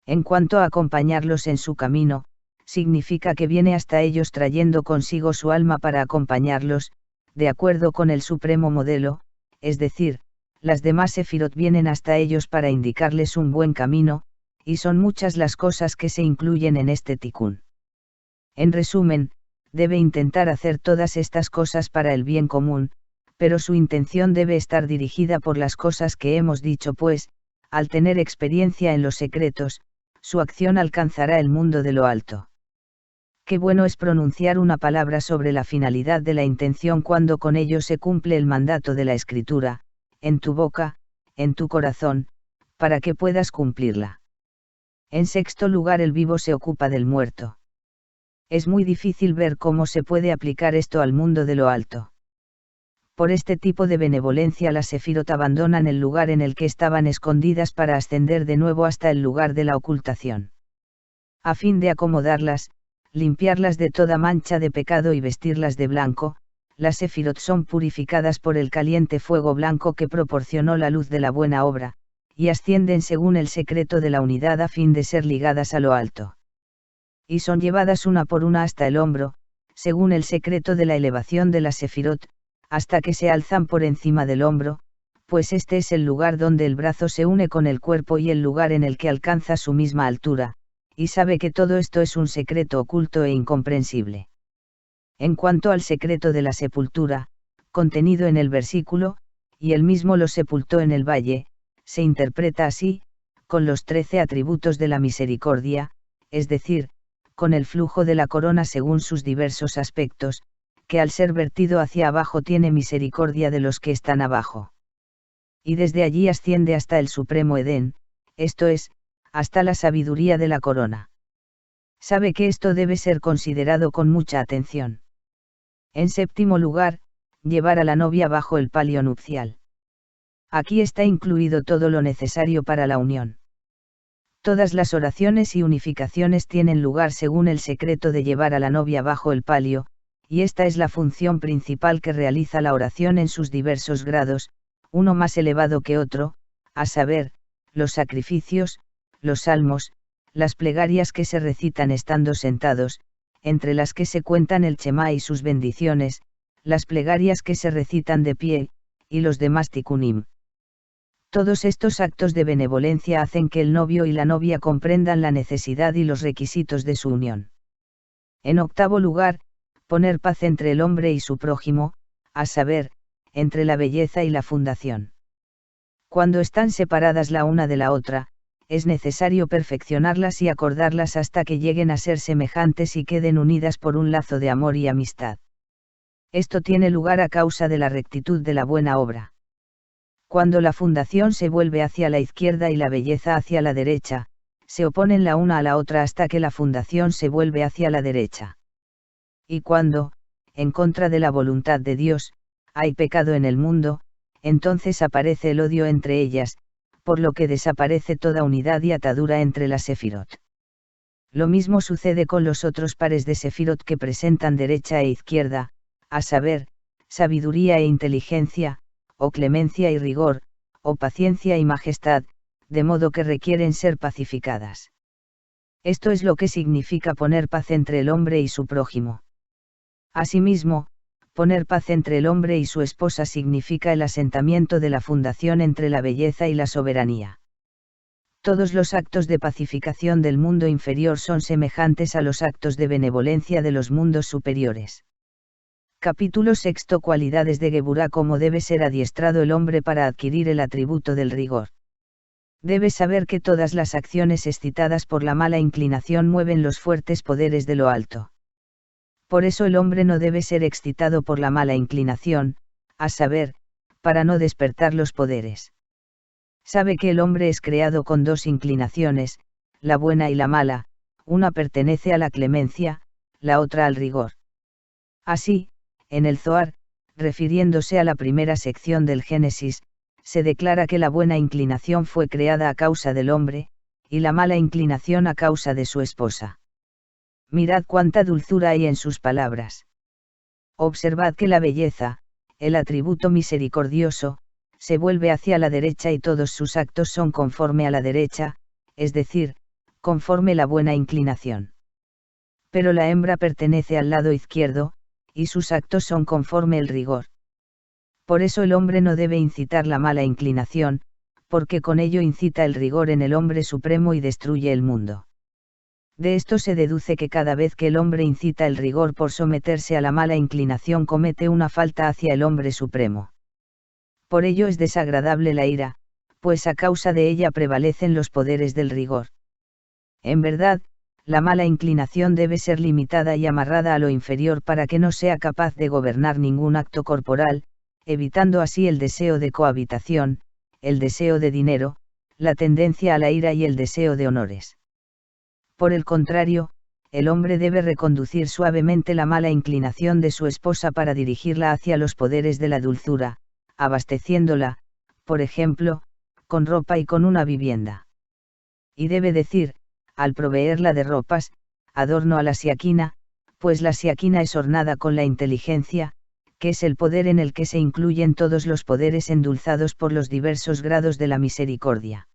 En cuanto a acompañarlos en su camino, significa que viene hasta ellos trayendo consigo su alma para acompañarlos, de acuerdo con el supremo modelo, es decir, las demás sefirot vienen hasta ellos para indicarles un buen camino, y son muchas las cosas que se incluyen en este tikkun. En resumen, debe intentar hacer todas estas cosas para el bien común, pero su intención debe estar dirigida por las cosas que hemos dicho pues, al tener experiencia en los secretos, su acción alcanzará el mundo de lo alto. Qué bueno es pronunciar una palabra sobre la finalidad de la intención cuando con ello se cumple el mandato de la Escritura, en tu boca, en tu corazón, para que puedas cumplirla. En sexto lugar, el vivo se ocupa del muerto. Es muy difícil ver cómo se puede aplicar esto al mundo de lo alto. Por este tipo de benevolencia las sefirot abandonan el lugar en el que estaban escondidas para ascender de nuevo hasta el lugar de la ocultación. A fin de acomodarlas, limpiarlas de toda mancha de pecado y vestirlas de blanco, las sefirot son purificadas por el caliente fuego blanco que proporcionó la luz de la buena obra, y ascienden según el secreto de la unidad a fin de ser ligadas a lo alto. Y son llevadas una por una hasta el hombro, según el secreto de la elevación de las sefirot, hasta que se alzan por encima del hombro, pues este es el lugar donde el brazo se une con el cuerpo y el lugar en el que alcanza su misma altura, y sabe que todo esto es un secreto oculto e incomprensible. En cuanto al secreto de la sepultura, contenido en el versículo, y él mismo lo sepultó en el valle, se interpreta así, con los 13 atributos de la misericordia, es decir, con el flujo de la corona según sus diversos aspectos, que al ser vertido hacia abajo tiene misericordia de los que están abajo. Y desde allí asciende hasta el supremo Edén, esto es, hasta la sabiduría de la corona. Sabe que esto debe ser considerado con mucha atención. En séptimo lugar, llevar a la novia bajo el palio nupcial. Aquí está incluido todo lo necesario para la unión. Todas las oraciones y unificaciones tienen lugar según el secreto de llevar a la novia bajo el palio, y esta es la función principal que realiza la oración en sus diversos grados, uno más elevado que otro, a saber, los sacrificios, los salmos, las plegarias que se recitan estando sentados, entre las que se cuentan el Shema y sus bendiciones, las plegarias que se recitan de pie, y los demás tikkunim. Todos estos actos de benevolencia hacen que el novio y la novia comprendan la necesidad y los requisitos de su unión. En octavo lugar, poner paz entre el hombre y su prójimo, a saber, entre la belleza y la fundación. Cuando están separadas la una de la otra, es necesario perfeccionarlas y acordarlas hasta que lleguen a ser semejantes y queden unidas por un lazo de amor y amistad. Esto tiene lugar a causa de la rectitud de la buena obra. Cuando la fundación se vuelve hacia la izquierda y la belleza hacia la derecha, se oponen la una a la otra hasta que la fundación se vuelve hacia la derecha. Y cuando, en contra de la voluntad de Dios, hay pecado en el mundo, entonces aparece el odio entre ellas, por lo que desaparece toda unidad y atadura entre las sefirot. Lo mismo sucede con los otros pares de sefirot que presentan derecha e izquierda, a saber, sabiduría e inteligencia, o clemencia y rigor, o paciencia y majestad, de modo que requieren ser pacificadas. Esto es lo que significa poner paz entre el hombre y su prójimo. Asimismo, poner paz entre el hombre y su esposa significa el asentamiento de la fundación entre la belleza y la soberanía. Todos los actos de pacificación del mundo inferior son semejantes a los actos de benevolencia de los mundos superiores. Capítulo 6. Cualidades de Geburá. Cómo debe ser adiestrado el hombre para adquirir el atributo del rigor. Debes saber que todas las acciones excitadas por la mala inclinación mueven los fuertes poderes de lo alto. Por eso el hombre no debe ser excitado por la mala inclinación, a saber, para no despertar los poderes. Sabe que el hombre es creado con dos inclinaciones, la buena y la mala, una pertenece a la clemencia, la otra al rigor. Así, en el Zohar, refiriéndose a la primera sección del Génesis, se declara que la buena inclinación fue creada a causa del hombre, y la mala inclinación a causa de su esposa. Mirad cuánta dulzura hay en sus palabras. Observad que la belleza, el atributo misericordioso, se vuelve hacia la derecha y todos sus actos son conforme a la derecha, es decir, conforme la buena inclinación. Pero la hembra pertenece al lado izquierdo, y sus actos son conforme el rigor. Por eso el hombre no debe incitar la mala inclinación, porque con ello incita el rigor en el hombre supremo y destruye el mundo. De esto se deduce que cada vez que el hombre incita el rigor por someterse a la mala inclinación comete una falta hacia el hombre supremo. Por ello es desagradable la ira, pues a causa de ella prevalecen los poderes del rigor. En verdad, la mala inclinación debe ser limitada y amarrada a lo inferior para que no sea capaz de gobernar ningún acto corporal, evitando así el deseo de cohabitación, el deseo de dinero, la tendencia a la ira y el deseo de honores. Por el contrario, el hombre debe reconducir suavemente la mala inclinación de su esposa para dirigirla hacia los poderes de la dulzura, abasteciéndola, por ejemplo, con ropa y con una vivienda. Y debe decir, al proveerla de ropas, adorno a la siaquina, pues la siaquina es ornada con la inteligencia, que es el poder en el que se incluyen todos los poderes endulzados por los diversos grados de la misericordia.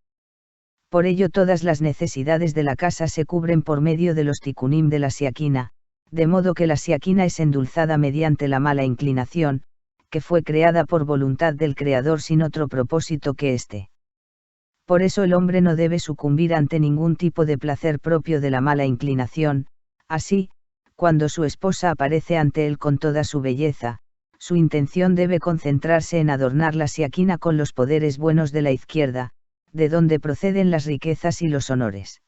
Por ello todas las necesidades de la casa se cubren por medio de los tikunim de la siaquina, de modo que la siaquina es endulzada mediante la mala inclinación, que fue creada por voluntad del Creador sin otro propósito que éste. Por eso el hombre no debe sucumbir ante ningún tipo de placer propio de la mala inclinación, así, cuando su esposa aparece ante él con toda su belleza, su intención debe concentrarse en adornar la siaquina con los poderes buenos de la izquierda, de donde proceden las riquezas y los honores.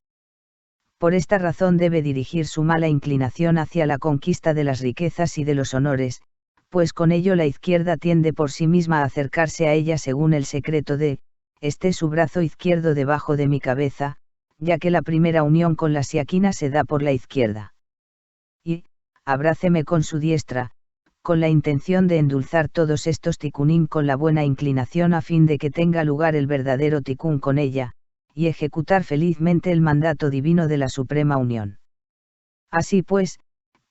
Por esta razón debe dirigir su mala inclinación hacia la conquista de las riquezas y de los honores, pues con ello la izquierda tiende por sí misma a acercarse a ella según el secreto de, esté su brazo izquierdo debajo de mi cabeza, ya que la primera unión con la siaquina se da por la izquierda. Y, abráceme con su diestra, con la intención de endulzar todos estos tikunim con la buena inclinación a fin de que tenga lugar el verdadero tikún con ella, y ejecutar felizmente el mandato divino de la suprema unión. Así pues,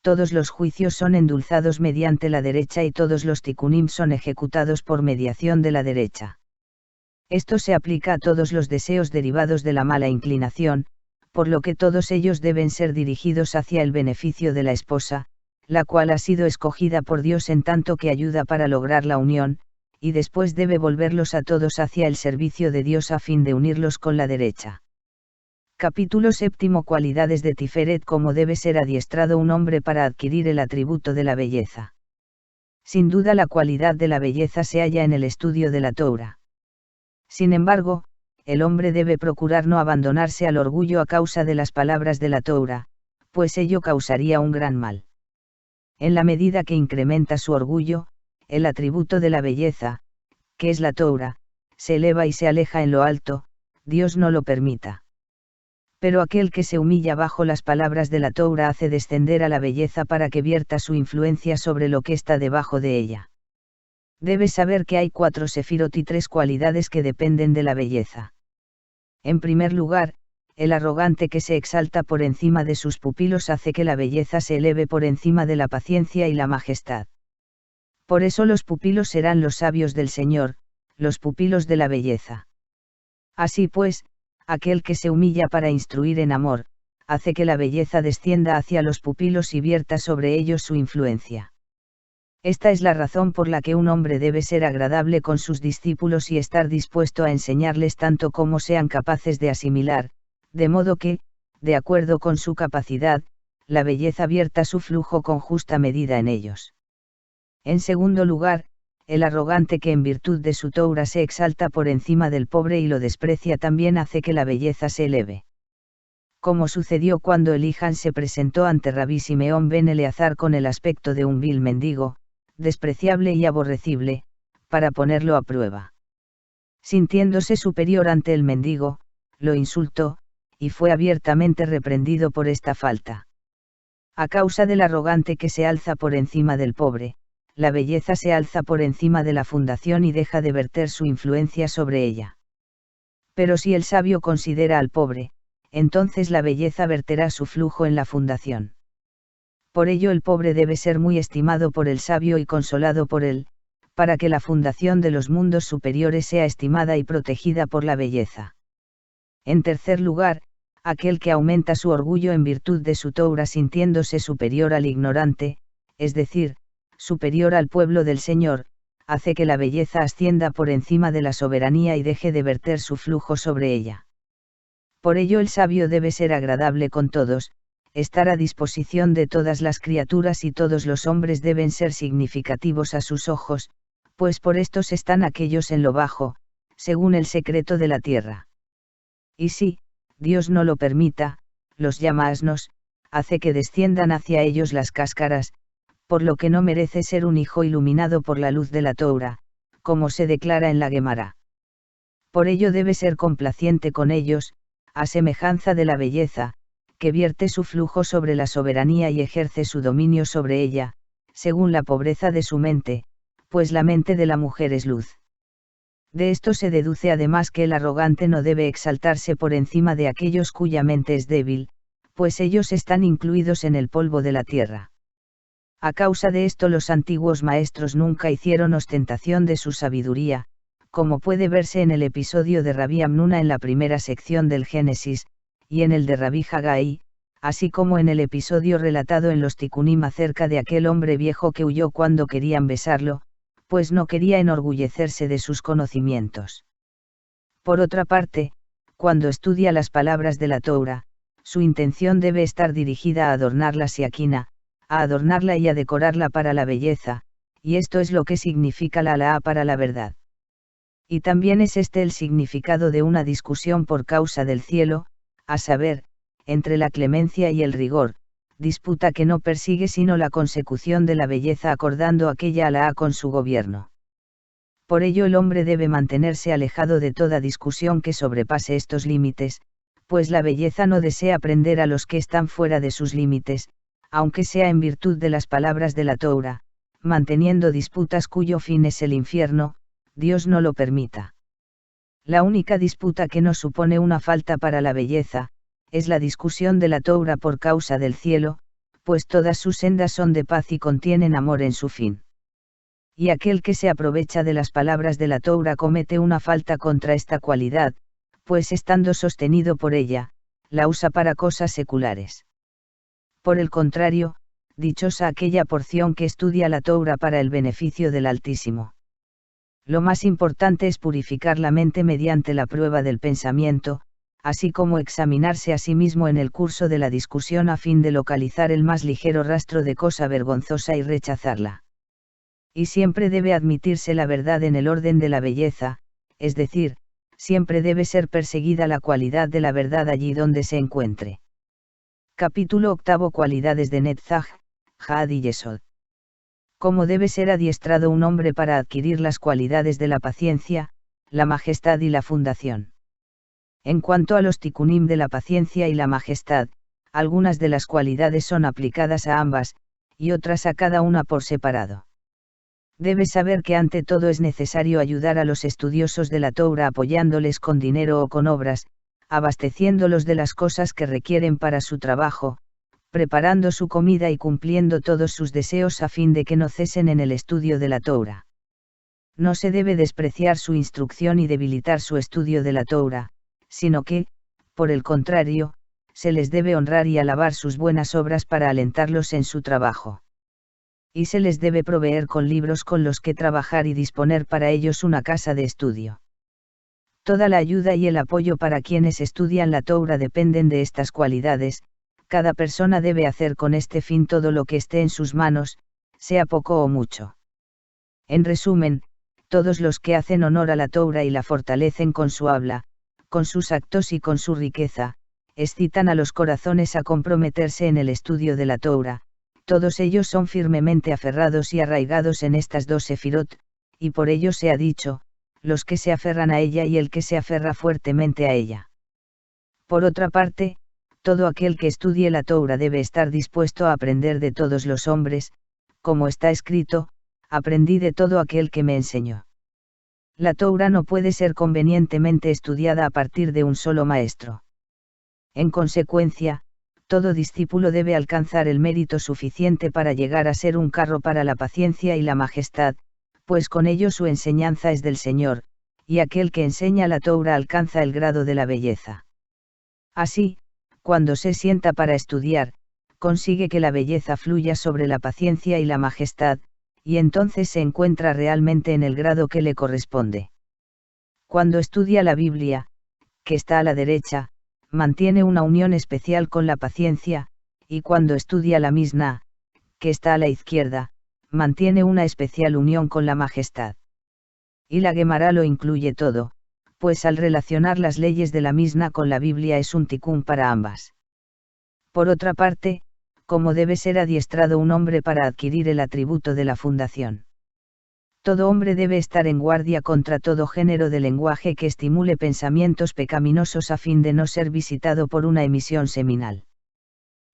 todos los juicios son endulzados mediante la derecha y todos los tikunim son ejecutados por mediación de la derecha. Esto se aplica a todos los deseos derivados de la mala inclinación, por lo que todos ellos deben ser dirigidos hacia el beneficio de la esposa, la cual ha sido escogida por Dios en tanto que ayuda para lograr la unión, y después debe volverlos a todos hacia el servicio de Dios a fin de unirlos con la derecha. Capítulo 7. Cualidades de Tiferet. Cómo debe ser adiestrado un hombre para adquirir el atributo de la belleza. Sin duda la cualidad de la belleza se halla en el estudio de la Torá. Sin embargo, el hombre debe procurar no abandonarse al orgullo a causa de las palabras de la Torá, pues ello causaría un gran mal. En la medida que incrementa su orgullo, el atributo de la belleza, que es la Torá, se eleva y se aleja en lo alto, Dios no lo permita. Pero aquel que se humilla bajo las palabras de la Torá hace descender a la belleza para que vierta su influencia sobre lo que está debajo de ella. Debes saber que hay 4 sefirot y 3 cualidades que dependen de la belleza. En primer lugar, el arrogante que se exalta por encima de sus pupilos hace que la belleza se eleve por encima de la paciencia y la majestad. Por eso los pupilos serán los sabios del Señor, los pupilos de la belleza. Así pues, aquel que se humilla para instruir en amor, hace que la belleza descienda hacia los pupilos y vierta sobre ellos su influencia. Esta es la razón por la que un hombre debe ser agradable con sus discípulos y estar dispuesto a enseñarles tanto como sean capaces de asimilar, de modo que, de acuerdo con su capacidad, la belleza vierta su flujo con justa medida en ellos. En segundo lugar, el arrogante que en virtud de su Torá se exalta por encima del pobre y lo desprecia también hace que la belleza se eleve. Como sucedió cuando Elíjan se presentó ante Rabí Simeón ben Eleazar con el aspecto de un vil mendigo, despreciable y aborrecible, para ponerlo a prueba. Sintiéndose superior ante el mendigo, lo insultó, y fue abiertamente reprendido por esta falta. A causa del arrogante que se alza por encima del pobre, la belleza se alza por encima de la fundación y deja de verter su influencia sobre ella. Pero si el sabio considera al pobre, entonces la belleza verterá su flujo en la fundación. Por ello el pobre debe ser muy estimado por el sabio y consolado por él, para que la fundación de los mundos superiores sea estimada y protegida por la belleza. En tercer lugar, aquel que aumenta su orgullo en virtud de su Torá sintiéndose superior al ignorante, es decir, superior al pueblo del Señor, hace que la belleza ascienda por encima de la soberanía y deje de verter su flujo sobre ella. Por ello el sabio debe ser agradable con todos, estar a disposición de todas las criaturas y todos los hombres deben ser significativos a sus ojos, pues por estos están aquellos en lo bajo, según el secreto de la tierra. Y si, Dios no lo permita, los llama asnos, hace que desciendan hacia ellos las cáscaras, por lo que no merece ser un hijo iluminado por la luz de la Torá, como se declara en la Guemará. Por ello debe ser complaciente con ellos, a semejanza de la belleza, que vierte su flujo sobre la soberanía y ejerce su dominio sobre ella, según la pobreza de su mente, pues la mente de la mujer es luz. De esto se deduce además que el arrogante no debe exaltarse por encima de aquellos cuya mente es débil, pues ellos están incluidos en el polvo de la tierra. A causa de esto los antiguos maestros nunca hicieron ostentación de su sabiduría, como puede verse en el episodio de Rabí Amnuna en la primera sección del Génesis, y en el de Rabí Haggai, así como en el episodio relatado en los Tikkunim acerca de aquel hombre viejo que huyó cuando querían besarlo, pues no quería enorgullecerse de sus conocimientos. Por otra parte, cuando estudia las palabras de la Torá, su intención debe estar dirigida a adornar la Shekinah, a adornarla y a decorarla para la belleza, y esto es lo que significa la halá para la verdad. Y también es este el significado de una discusión por causa del cielo, a saber, entre la clemencia y el rigor, disputa que no persigue sino la consecución de la belleza acordando aquella halá con su gobierno. Por ello el hombre debe mantenerse alejado de toda discusión que sobrepase estos límites, pues la belleza no desea prender a los que están fuera de sus límites, aunque sea en virtud de las palabras de la Torá, manteniendo disputas cuyo fin es el infierno, Dios no lo permita. La única disputa que no supone una falta para la belleza, es la discusión de la Torá por causa del cielo, pues todas sus sendas son de paz y contienen amor en su fin. Y aquel que se aprovecha de las palabras de la Torá comete una falta contra esta cualidad, pues estando sostenido por ella, la usa para cosas seculares. Por el contrario, dichosa aquella porción que estudia la Torá para el beneficio del Altísimo. Lo más importante es purificar la mente mediante la prueba del pensamiento, así como examinarse a sí mismo en el curso de la discusión a fin de localizar el más ligero rastro de cosa vergonzosa y rechazarla. Y siempre debe admitirse la verdad en el orden de la belleza, es decir, siempre debe ser perseguida la cualidad de la verdad allí donde se encuentre. Capítulo 8. Cualidades de Netzach, Had y Yesod. Cómo debe ser adiestrado un hombre para adquirir las cualidades de la paciencia, la majestad y la fundación. En cuanto a los tikkunim de la paciencia y la majestad, algunas de las cualidades son aplicadas a ambas, y otras a cada una por separado. Debes saber que ante todo es necesario ayudar a los estudiosos de la Torá apoyándoles con dinero o con obras, abasteciéndolos de las cosas que requieren para su trabajo, preparando su comida y cumpliendo todos sus deseos a fin de que no cesen en el estudio de la Torá. No se debe despreciar su instrucción y debilitar su estudio de la Torá, sino que, por el contrario, se les debe honrar y alabar sus buenas obras para alentarlos en su trabajo. Y se les debe proveer con libros con los que trabajar y disponer para ellos una casa de estudio. Toda la ayuda y el apoyo para quienes estudian la Torá dependen de estas cualidades. Cada persona debe hacer con este fin todo lo que esté en sus manos, sea poco o mucho. En resumen, todos los que hacen honor a la Torá y la fortalecen con su habla, con sus actos y con su riqueza, excitan a los corazones a comprometerse en el estudio de la Torá. Todos ellos son firmemente aferrados y arraigados en estas dos sefirot, y por ello se ha dicho, los que se aferran a ella y el que se aferra fuertemente a ella. Por otra parte, todo aquel que estudie la Torá debe estar dispuesto a aprender de todos los hombres, como está escrito, aprendí de todo aquel que me enseñó. La Torá no puede ser convenientemente estudiada a partir de un solo maestro. En consecuencia, todo discípulo debe alcanzar el mérito suficiente para llegar a ser un carro para la paciencia y la majestad, pues con ello su enseñanza es del Señor, y aquel que enseña la Torá alcanza el grado de la belleza. Así, cuando se sienta para estudiar, consigue que la belleza fluya sobre la paciencia y la majestad, y entonces se encuentra realmente en el grado que le corresponde. Cuando estudia la Biblia, que está a la derecha, mantiene una unión especial con la paciencia, y cuando estudia la Misná, que está a la izquierda, mantiene una especial unión con la majestad. Y la Guemará lo incluye todo, pues al relacionar las leyes de la Misná con la Biblia es un tikkun para ambas. Por otra parte, ¿cómo debe ser adiestrado un hombre para adquirir el atributo de la fundación? Todo hombre debe estar en guardia contra todo género de lenguaje que estimule pensamientos pecaminosos a fin de no ser visitado por una emisión seminal.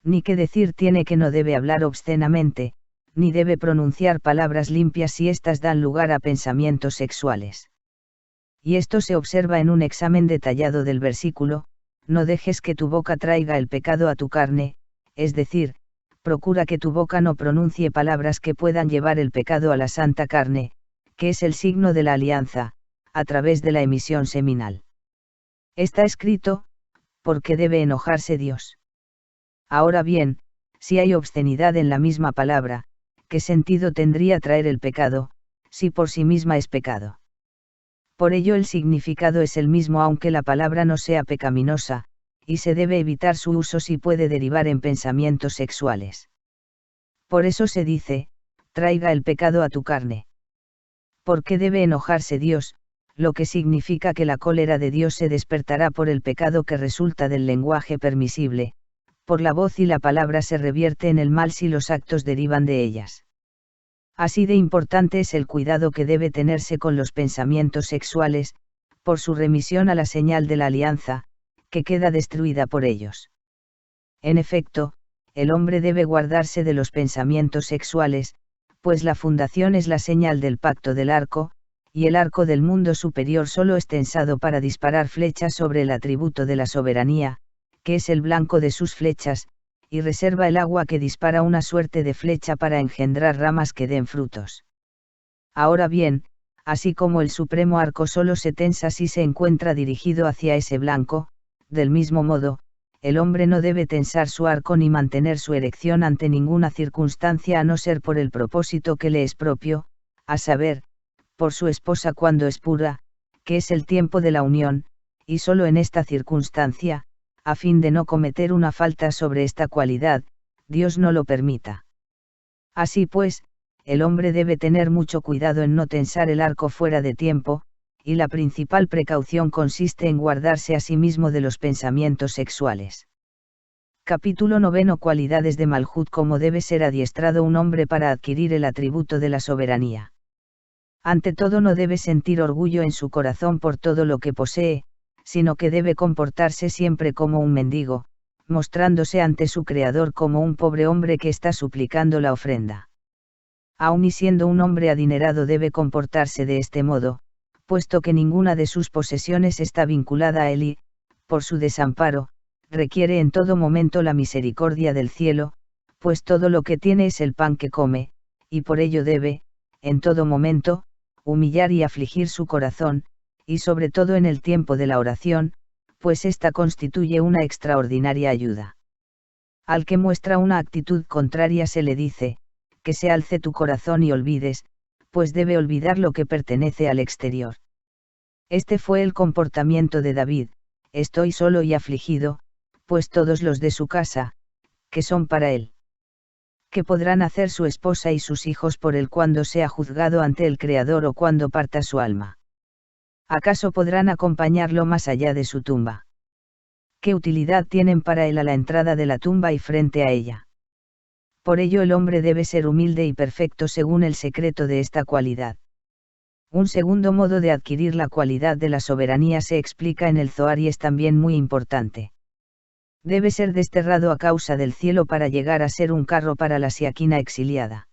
Ni qué decir tiene que no debe hablar obscenamente, ni debe pronunciar palabras limpias si éstas dan lugar a pensamientos sexuales. Y esto se observa en un examen detallado del versículo, no dejes que tu boca traiga el pecado a tu carne, es decir, procura que tu boca no pronuncie palabras que puedan llevar el pecado a la santa carne, que es el signo de la alianza, a través de la emisión seminal. Está escrito, porque debe enojarse Dios. Ahora bien, si hay obscenidad en la misma palabra, ¿qué sentido tendría traer el pecado, si por sí misma es pecado? Por ello el significado es el mismo aunque la palabra no sea pecaminosa, y se debe evitar su uso si puede derivar en pensamientos sexuales. Por eso se dice, traiga el pecado a tu carne. ¿Por qué debe enojarse Dios? Lo que significa que la cólera de Dios se despertará por el pecado que resulta del lenguaje permisible, por la voz y la palabra se revierte en el mal si los actos derivan de ellas. Así de importante es el cuidado que debe tenerse con los pensamientos sexuales, por su remisión a la señal de la alianza, que queda destruida por ellos. En efecto, el hombre debe guardarse de los pensamientos sexuales, pues la fundación es la señal del pacto del arco, y el arco del mundo superior solo es tensado para disparar flechas sobre el atributo de la soberanía, que es el blanco de sus flechas, y reserva el agua que dispara una suerte de flecha para engendrar ramas que den frutos. Ahora bien, así como el supremo arco solo se tensa si se encuentra dirigido hacia ese blanco, del mismo modo, el hombre no debe tensar su arco ni mantener su erección ante ninguna circunstancia a no ser por el propósito que le es propio, a saber, por su esposa cuando es pura, que es el tiempo de la unión, y solo en esta circunstancia, a fin de no cometer una falta sobre esta cualidad, Dios no lo permita. Así pues, el hombre debe tener mucho cuidado en no tensar el arco fuera de tiempo, y la principal precaución consiste en guardarse a sí mismo de los pensamientos sexuales. Capítulo 9. Cualidades de Malhut. Cómo debe ser adiestrado un hombre para adquirir el atributo de la soberanía. Ante todo no debe sentir orgullo en su corazón por todo lo que posee, sino que debe comportarse siempre como un mendigo, mostrándose ante su Creador como un pobre hombre que está suplicando la ofrenda. Aun y siendo un hombre adinerado debe comportarse de este modo, puesto que ninguna de sus posesiones está vinculada a él y, por su desamparo, requiere en todo momento la misericordia del cielo, pues todo lo que tiene es el pan que come, y por ello debe, en todo momento, humillar y afligir su corazón, y sobre todo en el tiempo de la oración, pues ésta constituye una extraordinaria ayuda. Al que muestra una actitud contraria se le dice, que se alce tu corazón y olvides, pues debe olvidar lo que pertenece al exterior. Este fue el comportamiento de David: estoy solo y afligido, pues todos los de su casa, que son para él. ¿Qué podrán hacer su esposa y sus hijos por él cuando sea juzgado ante el Creador o cuando parta su alma? ¿Acaso podrán acompañarlo más allá de su tumba? ¿Qué utilidad tienen para él a la entrada de la tumba y frente a ella? Por ello el hombre debe ser humilde y perfecto según el secreto de esta cualidad. Un segundo modo de adquirir la cualidad de la soberanía se explica en el Zohar y es también muy importante. Debe ser desterrado a causa del cielo para llegar a ser un carro para la siaquina exiliada.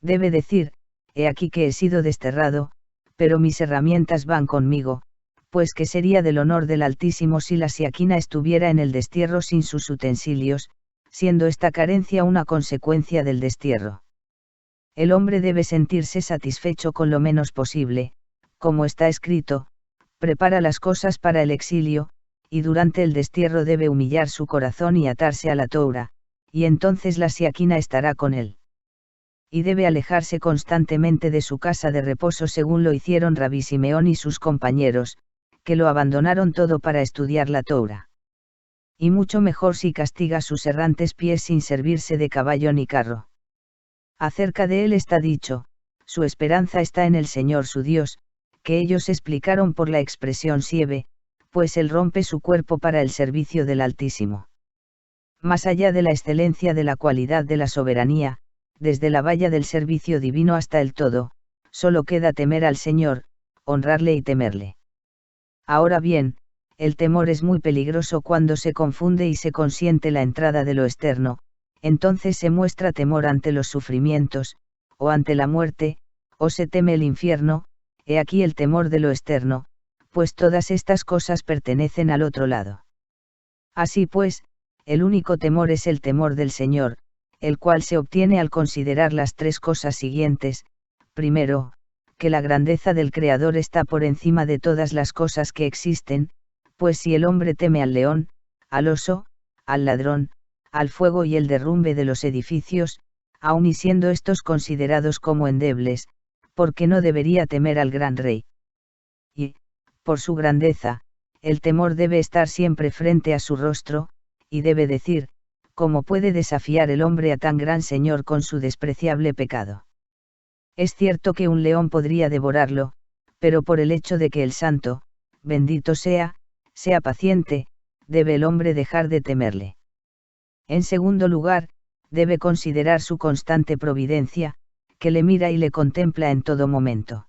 Debe decir: he aquí que he sido desterrado, pero mis herramientas van conmigo, pues que sería del honor del Altísimo si la siaquina estuviera en el destierro sin sus utensilios, siendo esta carencia una consecuencia del destierro. El hombre debe sentirse satisfecho con lo menos posible, como está escrito: prepara las cosas para el exilio, y durante el destierro debe humillar su corazón y atarse a la Toura, y entonces la siaquina estará con él. Y debe alejarse constantemente de su casa de reposo según lo hicieron Rabí Simeón y sus compañeros, que lo abandonaron todo para estudiar la Toura. Y mucho mejor si castiga sus errantes pies sin servirse de caballo ni carro. Acerca de él está dicho: su esperanza está en el Señor su Dios, que ellos explicaron por la expresión sieve, pues él rompe su cuerpo para el servicio del Altísimo. Más allá de la excelencia de la cualidad de la soberanía, desde la valla del servicio divino hasta el todo, solo queda temer al Señor, honrarle y temerle. Ahora bien, el temor es muy peligroso cuando se confunde y se consiente la entrada de lo externo, entonces se muestra temor ante los sufrimientos, o ante la muerte, o se teme el infierno. He aquí el temor de lo externo, pues todas estas cosas pertenecen al otro lado. Así pues, el único temor es el temor del Señor, el cual se obtiene al considerar las tres cosas siguientes: primero, que la grandeza del Creador está por encima de todas las cosas que existen, pues si el hombre teme al león, al oso, al ladrón, al fuego y el derrumbe de los edificios, aun y siendo estos considerados como endebles, ¿por qué no debería temer al gran Rey? Y, por su grandeza, el temor debe estar siempre frente a su rostro, y debe decir: ¿cómo puede desafiar el hombre a tan gran Señor con su despreciable pecado? Es cierto que un león podría devorarlo, pero por el hecho de que el Santo, bendito sea paciente, debe el hombre dejar de temerle. En segundo lugar, debe considerar su constante providencia, que le mira y le contempla en todo momento.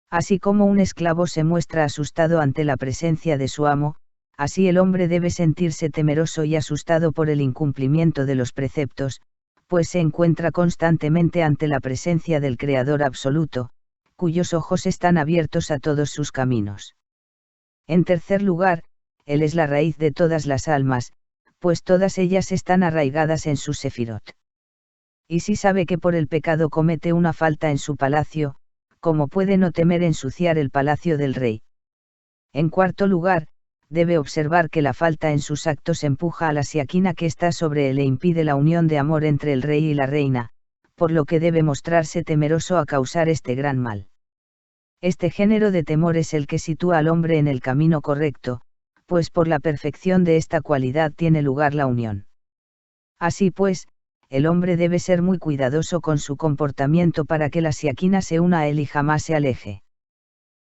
Así como un esclavo se muestra asustado ante la presencia de su amo, así el hombre debe sentirse temeroso y asustado por el incumplimiento de los preceptos, pues se encuentra constantemente ante la presencia del Creador absoluto, cuyos ojos están abiertos a todos sus caminos. En tercer lugar, Él es la raíz de todas las almas, pues todas ellas están arraigadas en su sefirot. Y si sabe que por el pecado comete una falta en su palacio, ¿cómo puede no temer ensuciar el palacio del rey? En cuarto lugar, debe observar que la falta en sus actos empuja a la siaquina que está sobre él e impide la unión de amor entre el rey y la reina, por lo que debe mostrarse temeroso a causar este gran mal. Este género de temor es el que sitúa al hombre en el camino correcto, pues por la perfección de esta cualidad tiene lugar la unión. Así pues, el hombre debe ser muy cuidadoso con su comportamiento para que la siaquina se una a él y jamás se aleje.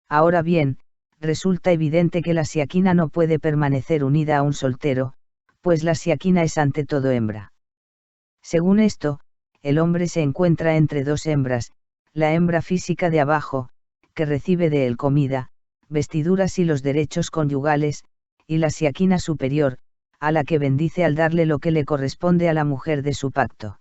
Ahora bien, resulta evidente que la siaquina no puede permanecer unida a un soltero, pues la siaquina es ante todo hembra. Según esto, el hombre se encuentra entre dos hembras: la hembra física de abajo, que recibe de él comida, vestiduras y los derechos conyugales, y la Siaquina superior, a la que bendice al darle lo que le corresponde a la mujer de su pacto.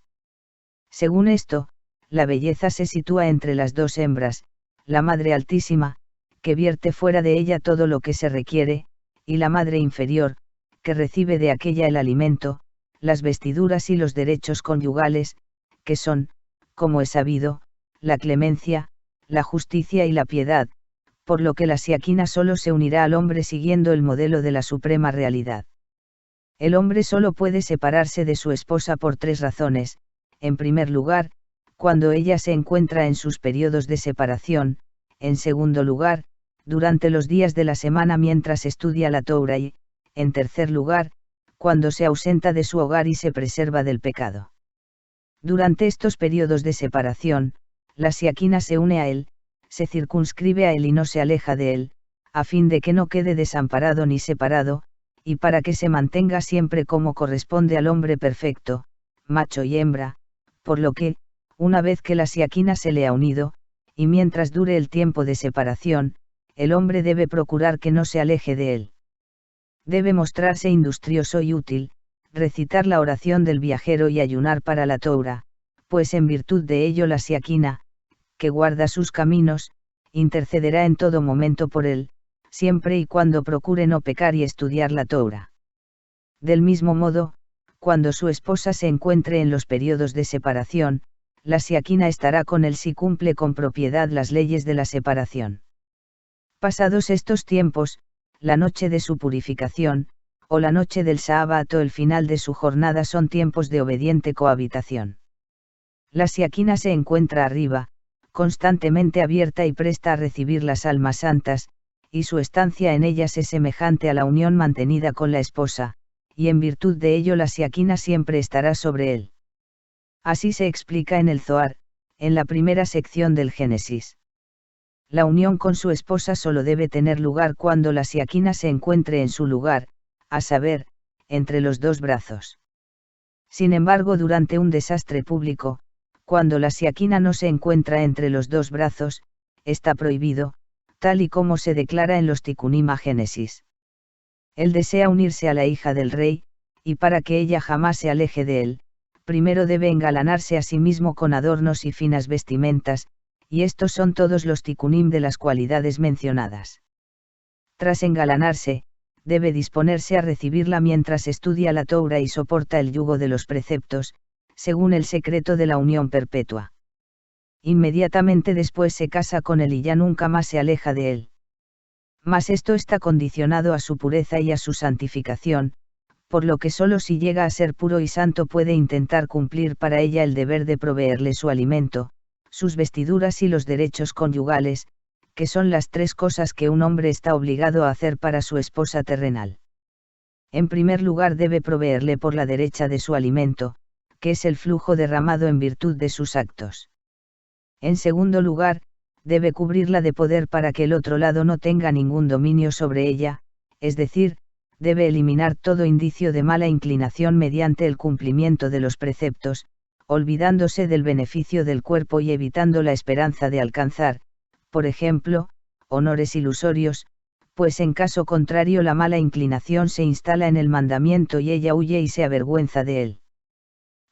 Según esto, la belleza se sitúa entre las dos hembras, la Madre Altísima, que vierte fuera de ella todo lo que se requiere, y la Madre Inferior, que recibe de aquella el alimento, las vestiduras y los derechos conyugales, que son, como es sabido, la clemencia, la justicia y la piedad, por lo que la Siaquina solo se unirá al hombre siguiendo el modelo de la suprema realidad. El hombre solo puede separarse de su esposa por tres razones: en primer lugar, cuando ella se encuentra en sus periodos de separación; en segundo lugar, durante los días de la semana mientras estudia la Torá; y, en tercer lugar, cuando se ausenta de su hogar y se preserva del pecado. Durante estos periodos de separación, la Siaquina se une a él, se circunscribe a él y no se aleja de él, a fin de que no quede desamparado ni separado, y para que se mantenga siempre como corresponde al hombre perfecto, macho y hembra, por lo que, una vez que la Siaquina se le ha unido, y mientras dure el tiempo de separación, el hombre debe procurar que no se aleje de él. Debe mostrarse industrioso y útil, recitar la oración del viajero y ayunar para la Torá, pues en virtud de ello la Siaquina, que guarda sus caminos, intercederá en todo momento por él, siempre y cuando procure no pecar y estudiar la Torá. Del mismo modo, cuando su esposa se encuentre en los periodos de separación, la Siaquina estará con él si cumple con propiedad las leyes de la separación. Pasados estos tiempos, la noche de su purificación, o la noche del Sábat o el final de su jornada son tiempos de obediente cohabitación. La Siaquina se encuentra arriba, constantemente abierta y presta a recibir las almas santas, y su estancia en ellas es semejante a la unión mantenida con la esposa, y en virtud de ello la Siaquina siempre estará sobre él. Así se explica en el Zohar, en la primera sección del Génesis. La unión con su esposa solo debe tener lugar cuando la Siaquina se encuentre en su lugar, a saber, entre los dos brazos. Sin embargo, durante un desastre público, cuando la Siaquina no se encuentra entre los dos brazos, está prohibido, tal y como se declara en los Tikkunim a Génesis. Él desea unirse a la hija del rey, y para que ella jamás se aleje de él, primero debe engalanarse a sí mismo con adornos y finas vestimentas, y estos son todos los Tikkunim de las cualidades mencionadas. Tras engalanarse, debe disponerse a recibirla mientras estudia la Torá y soporta el yugo de los preceptos, según el secreto de la unión perpetua. Inmediatamente después se casa con él y ya nunca más se aleja de él. Mas esto está condicionado a su pureza y a su santificación, por lo que solo si llega a ser puro y santo puede intentar cumplir para ella el deber de proveerle su alimento, sus vestiduras y los derechos conyugales, que son las tres cosas que un hombre está obligado a hacer para su esposa terrenal. En primer lugar debe proveerle por la derecha de su alimento, que es el flujo derramado en virtud de sus actos. En segundo lugar, debe cubrirla de poder para que el otro lado no tenga ningún dominio sobre ella, es decir, debe eliminar todo indicio de mala inclinación mediante el cumplimiento de los preceptos, olvidándose del beneficio del cuerpo y evitando la esperanza de alcanzar, por ejemplo, honores ilusorios, pues en caso contrario la mala inclinación se instala en el mandamiento y ella huye y se avergüenza de él.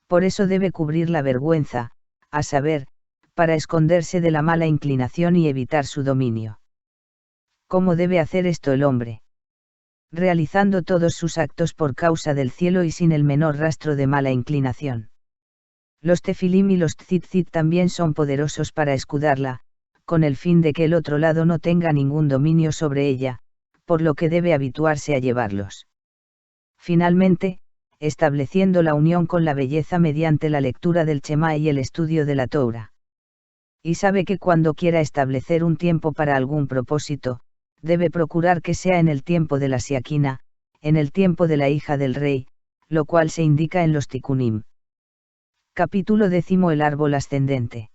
Por eso debe cubrir la vergüenza, a saber, para esconderse de la mala inclinación y evitar su dominio. ¿Cómo debe hacer esto el hombre? Realizando todos sus actos por causa del cielo y sin el menor rastro de mala inclinación. Los tefilim y los tzitzit también son poderosos para escudarla, con el fin de que el otro lado no tenga ningún dominio sobre ella, por lo que debe habituarse a llevarlos. Finalmente, estableciendo la unión con la belleza mediante la lectura del Shema y el estudio de la Torá. Y sabe que cuando quiera establecer un tiempo para algún propósito, debe procurar que sea en el tiempo de la Siaquina, en el tiempo de la hija del rey, lo cual se indica en los Tikkunim. Capítulo 10. El árbol ascendente.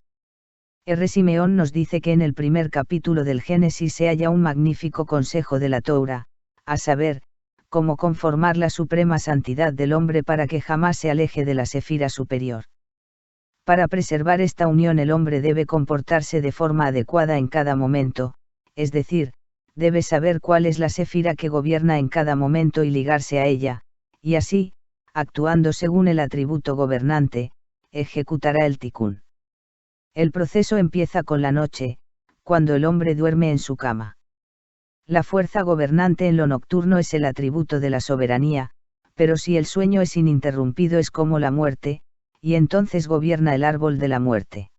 R. Simeón nos dice que en el primer capítulo del Génesis se halla un magnífico consejo de la Torá, a saber, cómo conformar la suprema santidad del hombre para que jamás se aleje de la sefira superior. Para preservar esta unión el hombre debe comportarse de forma adecuada en cada momento, es decir, debe saber cuál es la séfira que gobierna en cada momento y ligarse a ella, y así, actuando según el atributo gobernante, ejecutará el tikún. El proceso empieza con la noche, cuando el hombre duerme en su cama. La fuerza gobernante en lo nocturno es el atributo de la soberanía, pero si el sueño es ininterrumpido es como la muerte, y entonces gobierna el árbol de la muerte.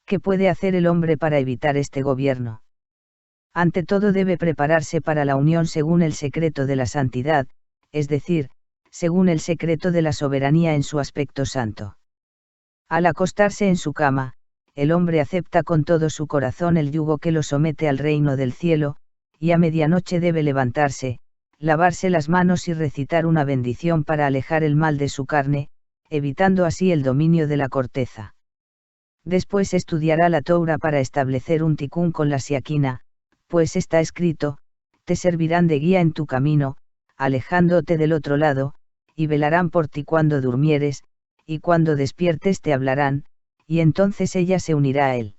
¿Qué puede hacer el hombre para evitar este gobierno? Ante todo debe prepararse para la unión según el secreto de la santidad, es decir, según el secreto de la soberanía en su aspecto santo. Al acostarse en su cama, el hombre acepta con todo su corazón el yugo que lo somete al reino del cielo, y a medianoche debe levantarse, lavarse las manos y recitar una bendición para alejar el mal de su carne, evitando así el dominio de la corteza. Después estudiará la Toura para establecer un tikún con la siaquina, pues está escrito, te servirán de guía en tu camino, alejándote del otro lado, y velarán por ti cuando durmieres, y cuando despiertes te hablarán, y entonces ella se unirá a él.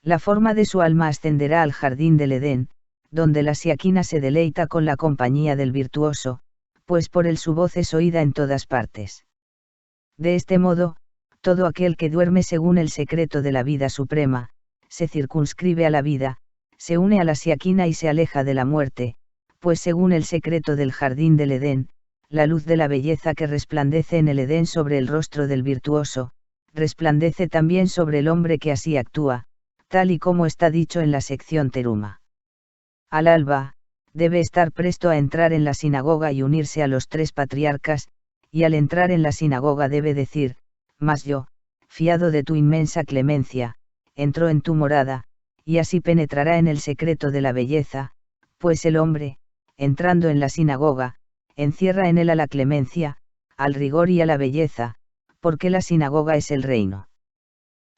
La forma de su alma ascenderá al jardín del Edén, donde la siaquina se deleita con la compañía del virtuoso, pues por él su voz es oída en todas partes. De este modo, todo aquel que duerme según el secreto de la vida suprema, se circunscribe a la vida, se une a la siaquina y se aleja de la muerte, pues según el secreto del jardín del Edén, la luz de la belleza que resplandece en el Edén sobre el rostro del virtuoso, resplandece también sobre el hombre que así actúa, tal y como está dicho en la sección Teruma. Al alba, debe estar presto a entrar en la sinagoga y unirse a los 3 patriarcas, y al entrar en la sinagoga debe decir, mas yo, fiado de tu inmensa clemencia, entro en tu morada, y así penetrará en el secreto de la belleza, pues el hombre, entrando en la sinagoga, encierra en él a la clemencia, al rigor y a la belleza, porque la sinagoga es el reino.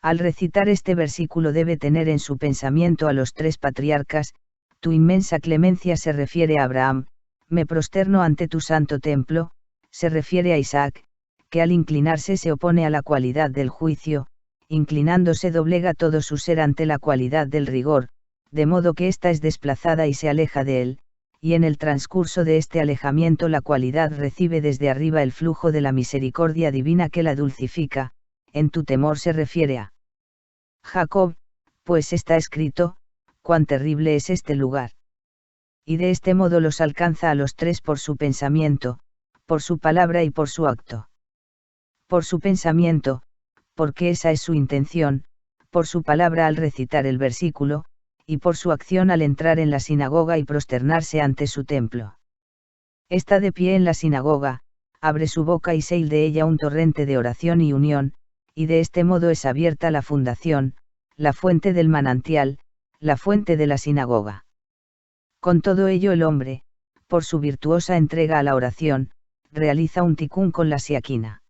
Al recitar este versículo debe tener en su pensamiento a los 3 patriarcas, tu inmensa clemencia se refiere a Abraham, me prosterno ante tu santo templo, se refiere a Isaac, que al inclinarse se opone a la cualidad del juicio, inclinándose doblega todo su ser ante la cualidad del rigor, de modo que ésta es desplazada y se aleja de él, y en el transcurso de este alejamiento la cualidad recibe desde arriba el flujo de la misericordia divina que la dulcifica, en tu temor se refiere a Jacob, pues está escrito, cuán terrible es este lugar. Y de este modo los alcanza a los 3 por su pensamiento, por su palabra y por su acto. Por su pensamiento, porque esa es su intención, por su palabra al recitar el versículo, y por su acción al entrar en la sinagoga y prosternarse ante su templo. Está de pie en la sinagoga, abre su boca y sale de ella un torrente de oración y unión, y de este modo es abierta la fundación, la fuente del manantial, la fuente de la sinagoga. Con todo ello el hombre, por su virtuosa entrega a la oración, realiza un tikún con la siaquina.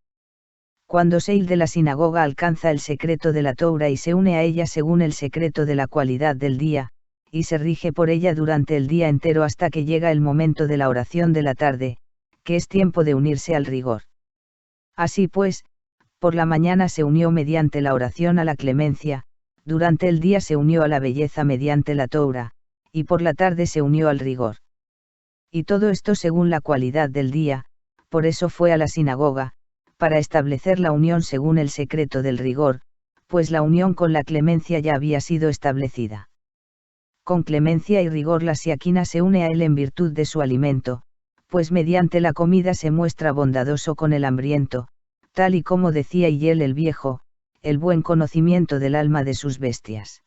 Cuando sale de la sinagoga alcanza el secreto de la Toura y se une a ella según el secreto de la cualidad del día, y se rige por ella durante el día entero hasta que llega el momento de la oración de la tarde, que es tiempo de unirse al rigor. Así pues, por la mañana se unió mediante la oración a la clemencia, durante el día se unió a la belleza mediante la Toura, y por la tarde se unió al rigor. Y todo esto según la cualidad del día, por eso fue a la sinagoga, para establecer la unión según el secreto del rigor, pues la unión con la clemencia ya había sido establecida. Con clemencia y rigor la siaquina se une a él en virtud de su alimento, pues mediante la comida se muestra bondadoso con el hambriento, tal y como decía Hillel el viejo, el buen conocimiento del alma de sus bestias.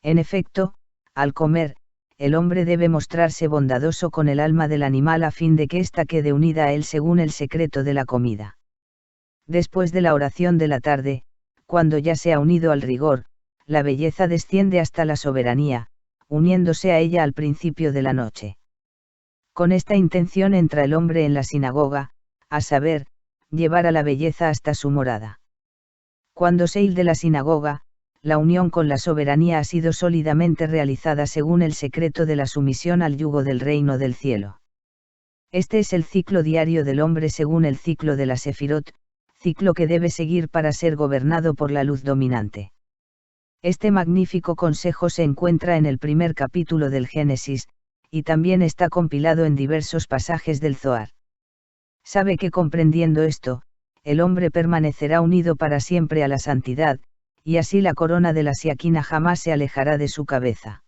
En efecto, al comer, el hombre debe mostrarse bondadoso con el alma del animal a fin de que ésta quede unida a él según el secreto de la comida. Después de la oración de la tarde, cuando ya se ha unido al rigor, la belleza desciende hasta la soberanía, uniéndose a ella al principio de la noche. Con esta intención entra el hombre en la sinagoga, a saber, llevar a la belleza hasta su morada. Cuando sale de la sinagoga, la unión con la soberanía ha sido sólidamente realizada según el secreto de la sumisión al yugo del reino del cielo. Este es el ciclo diario del hombre según el ciclo de la Sefirot, ciclo que debe seguir para ser gobernado por la luz dominante. Este magnífico consejo se encuentra en el primer capítulo del Génesis, y también está compilado en diversos pasajes del Zohar. Sabe que comprendiendo esto, el hombre permanecerá unido para siempre a la santidad, y así la corona de la Siaquina jamás se alejará de su cabeza.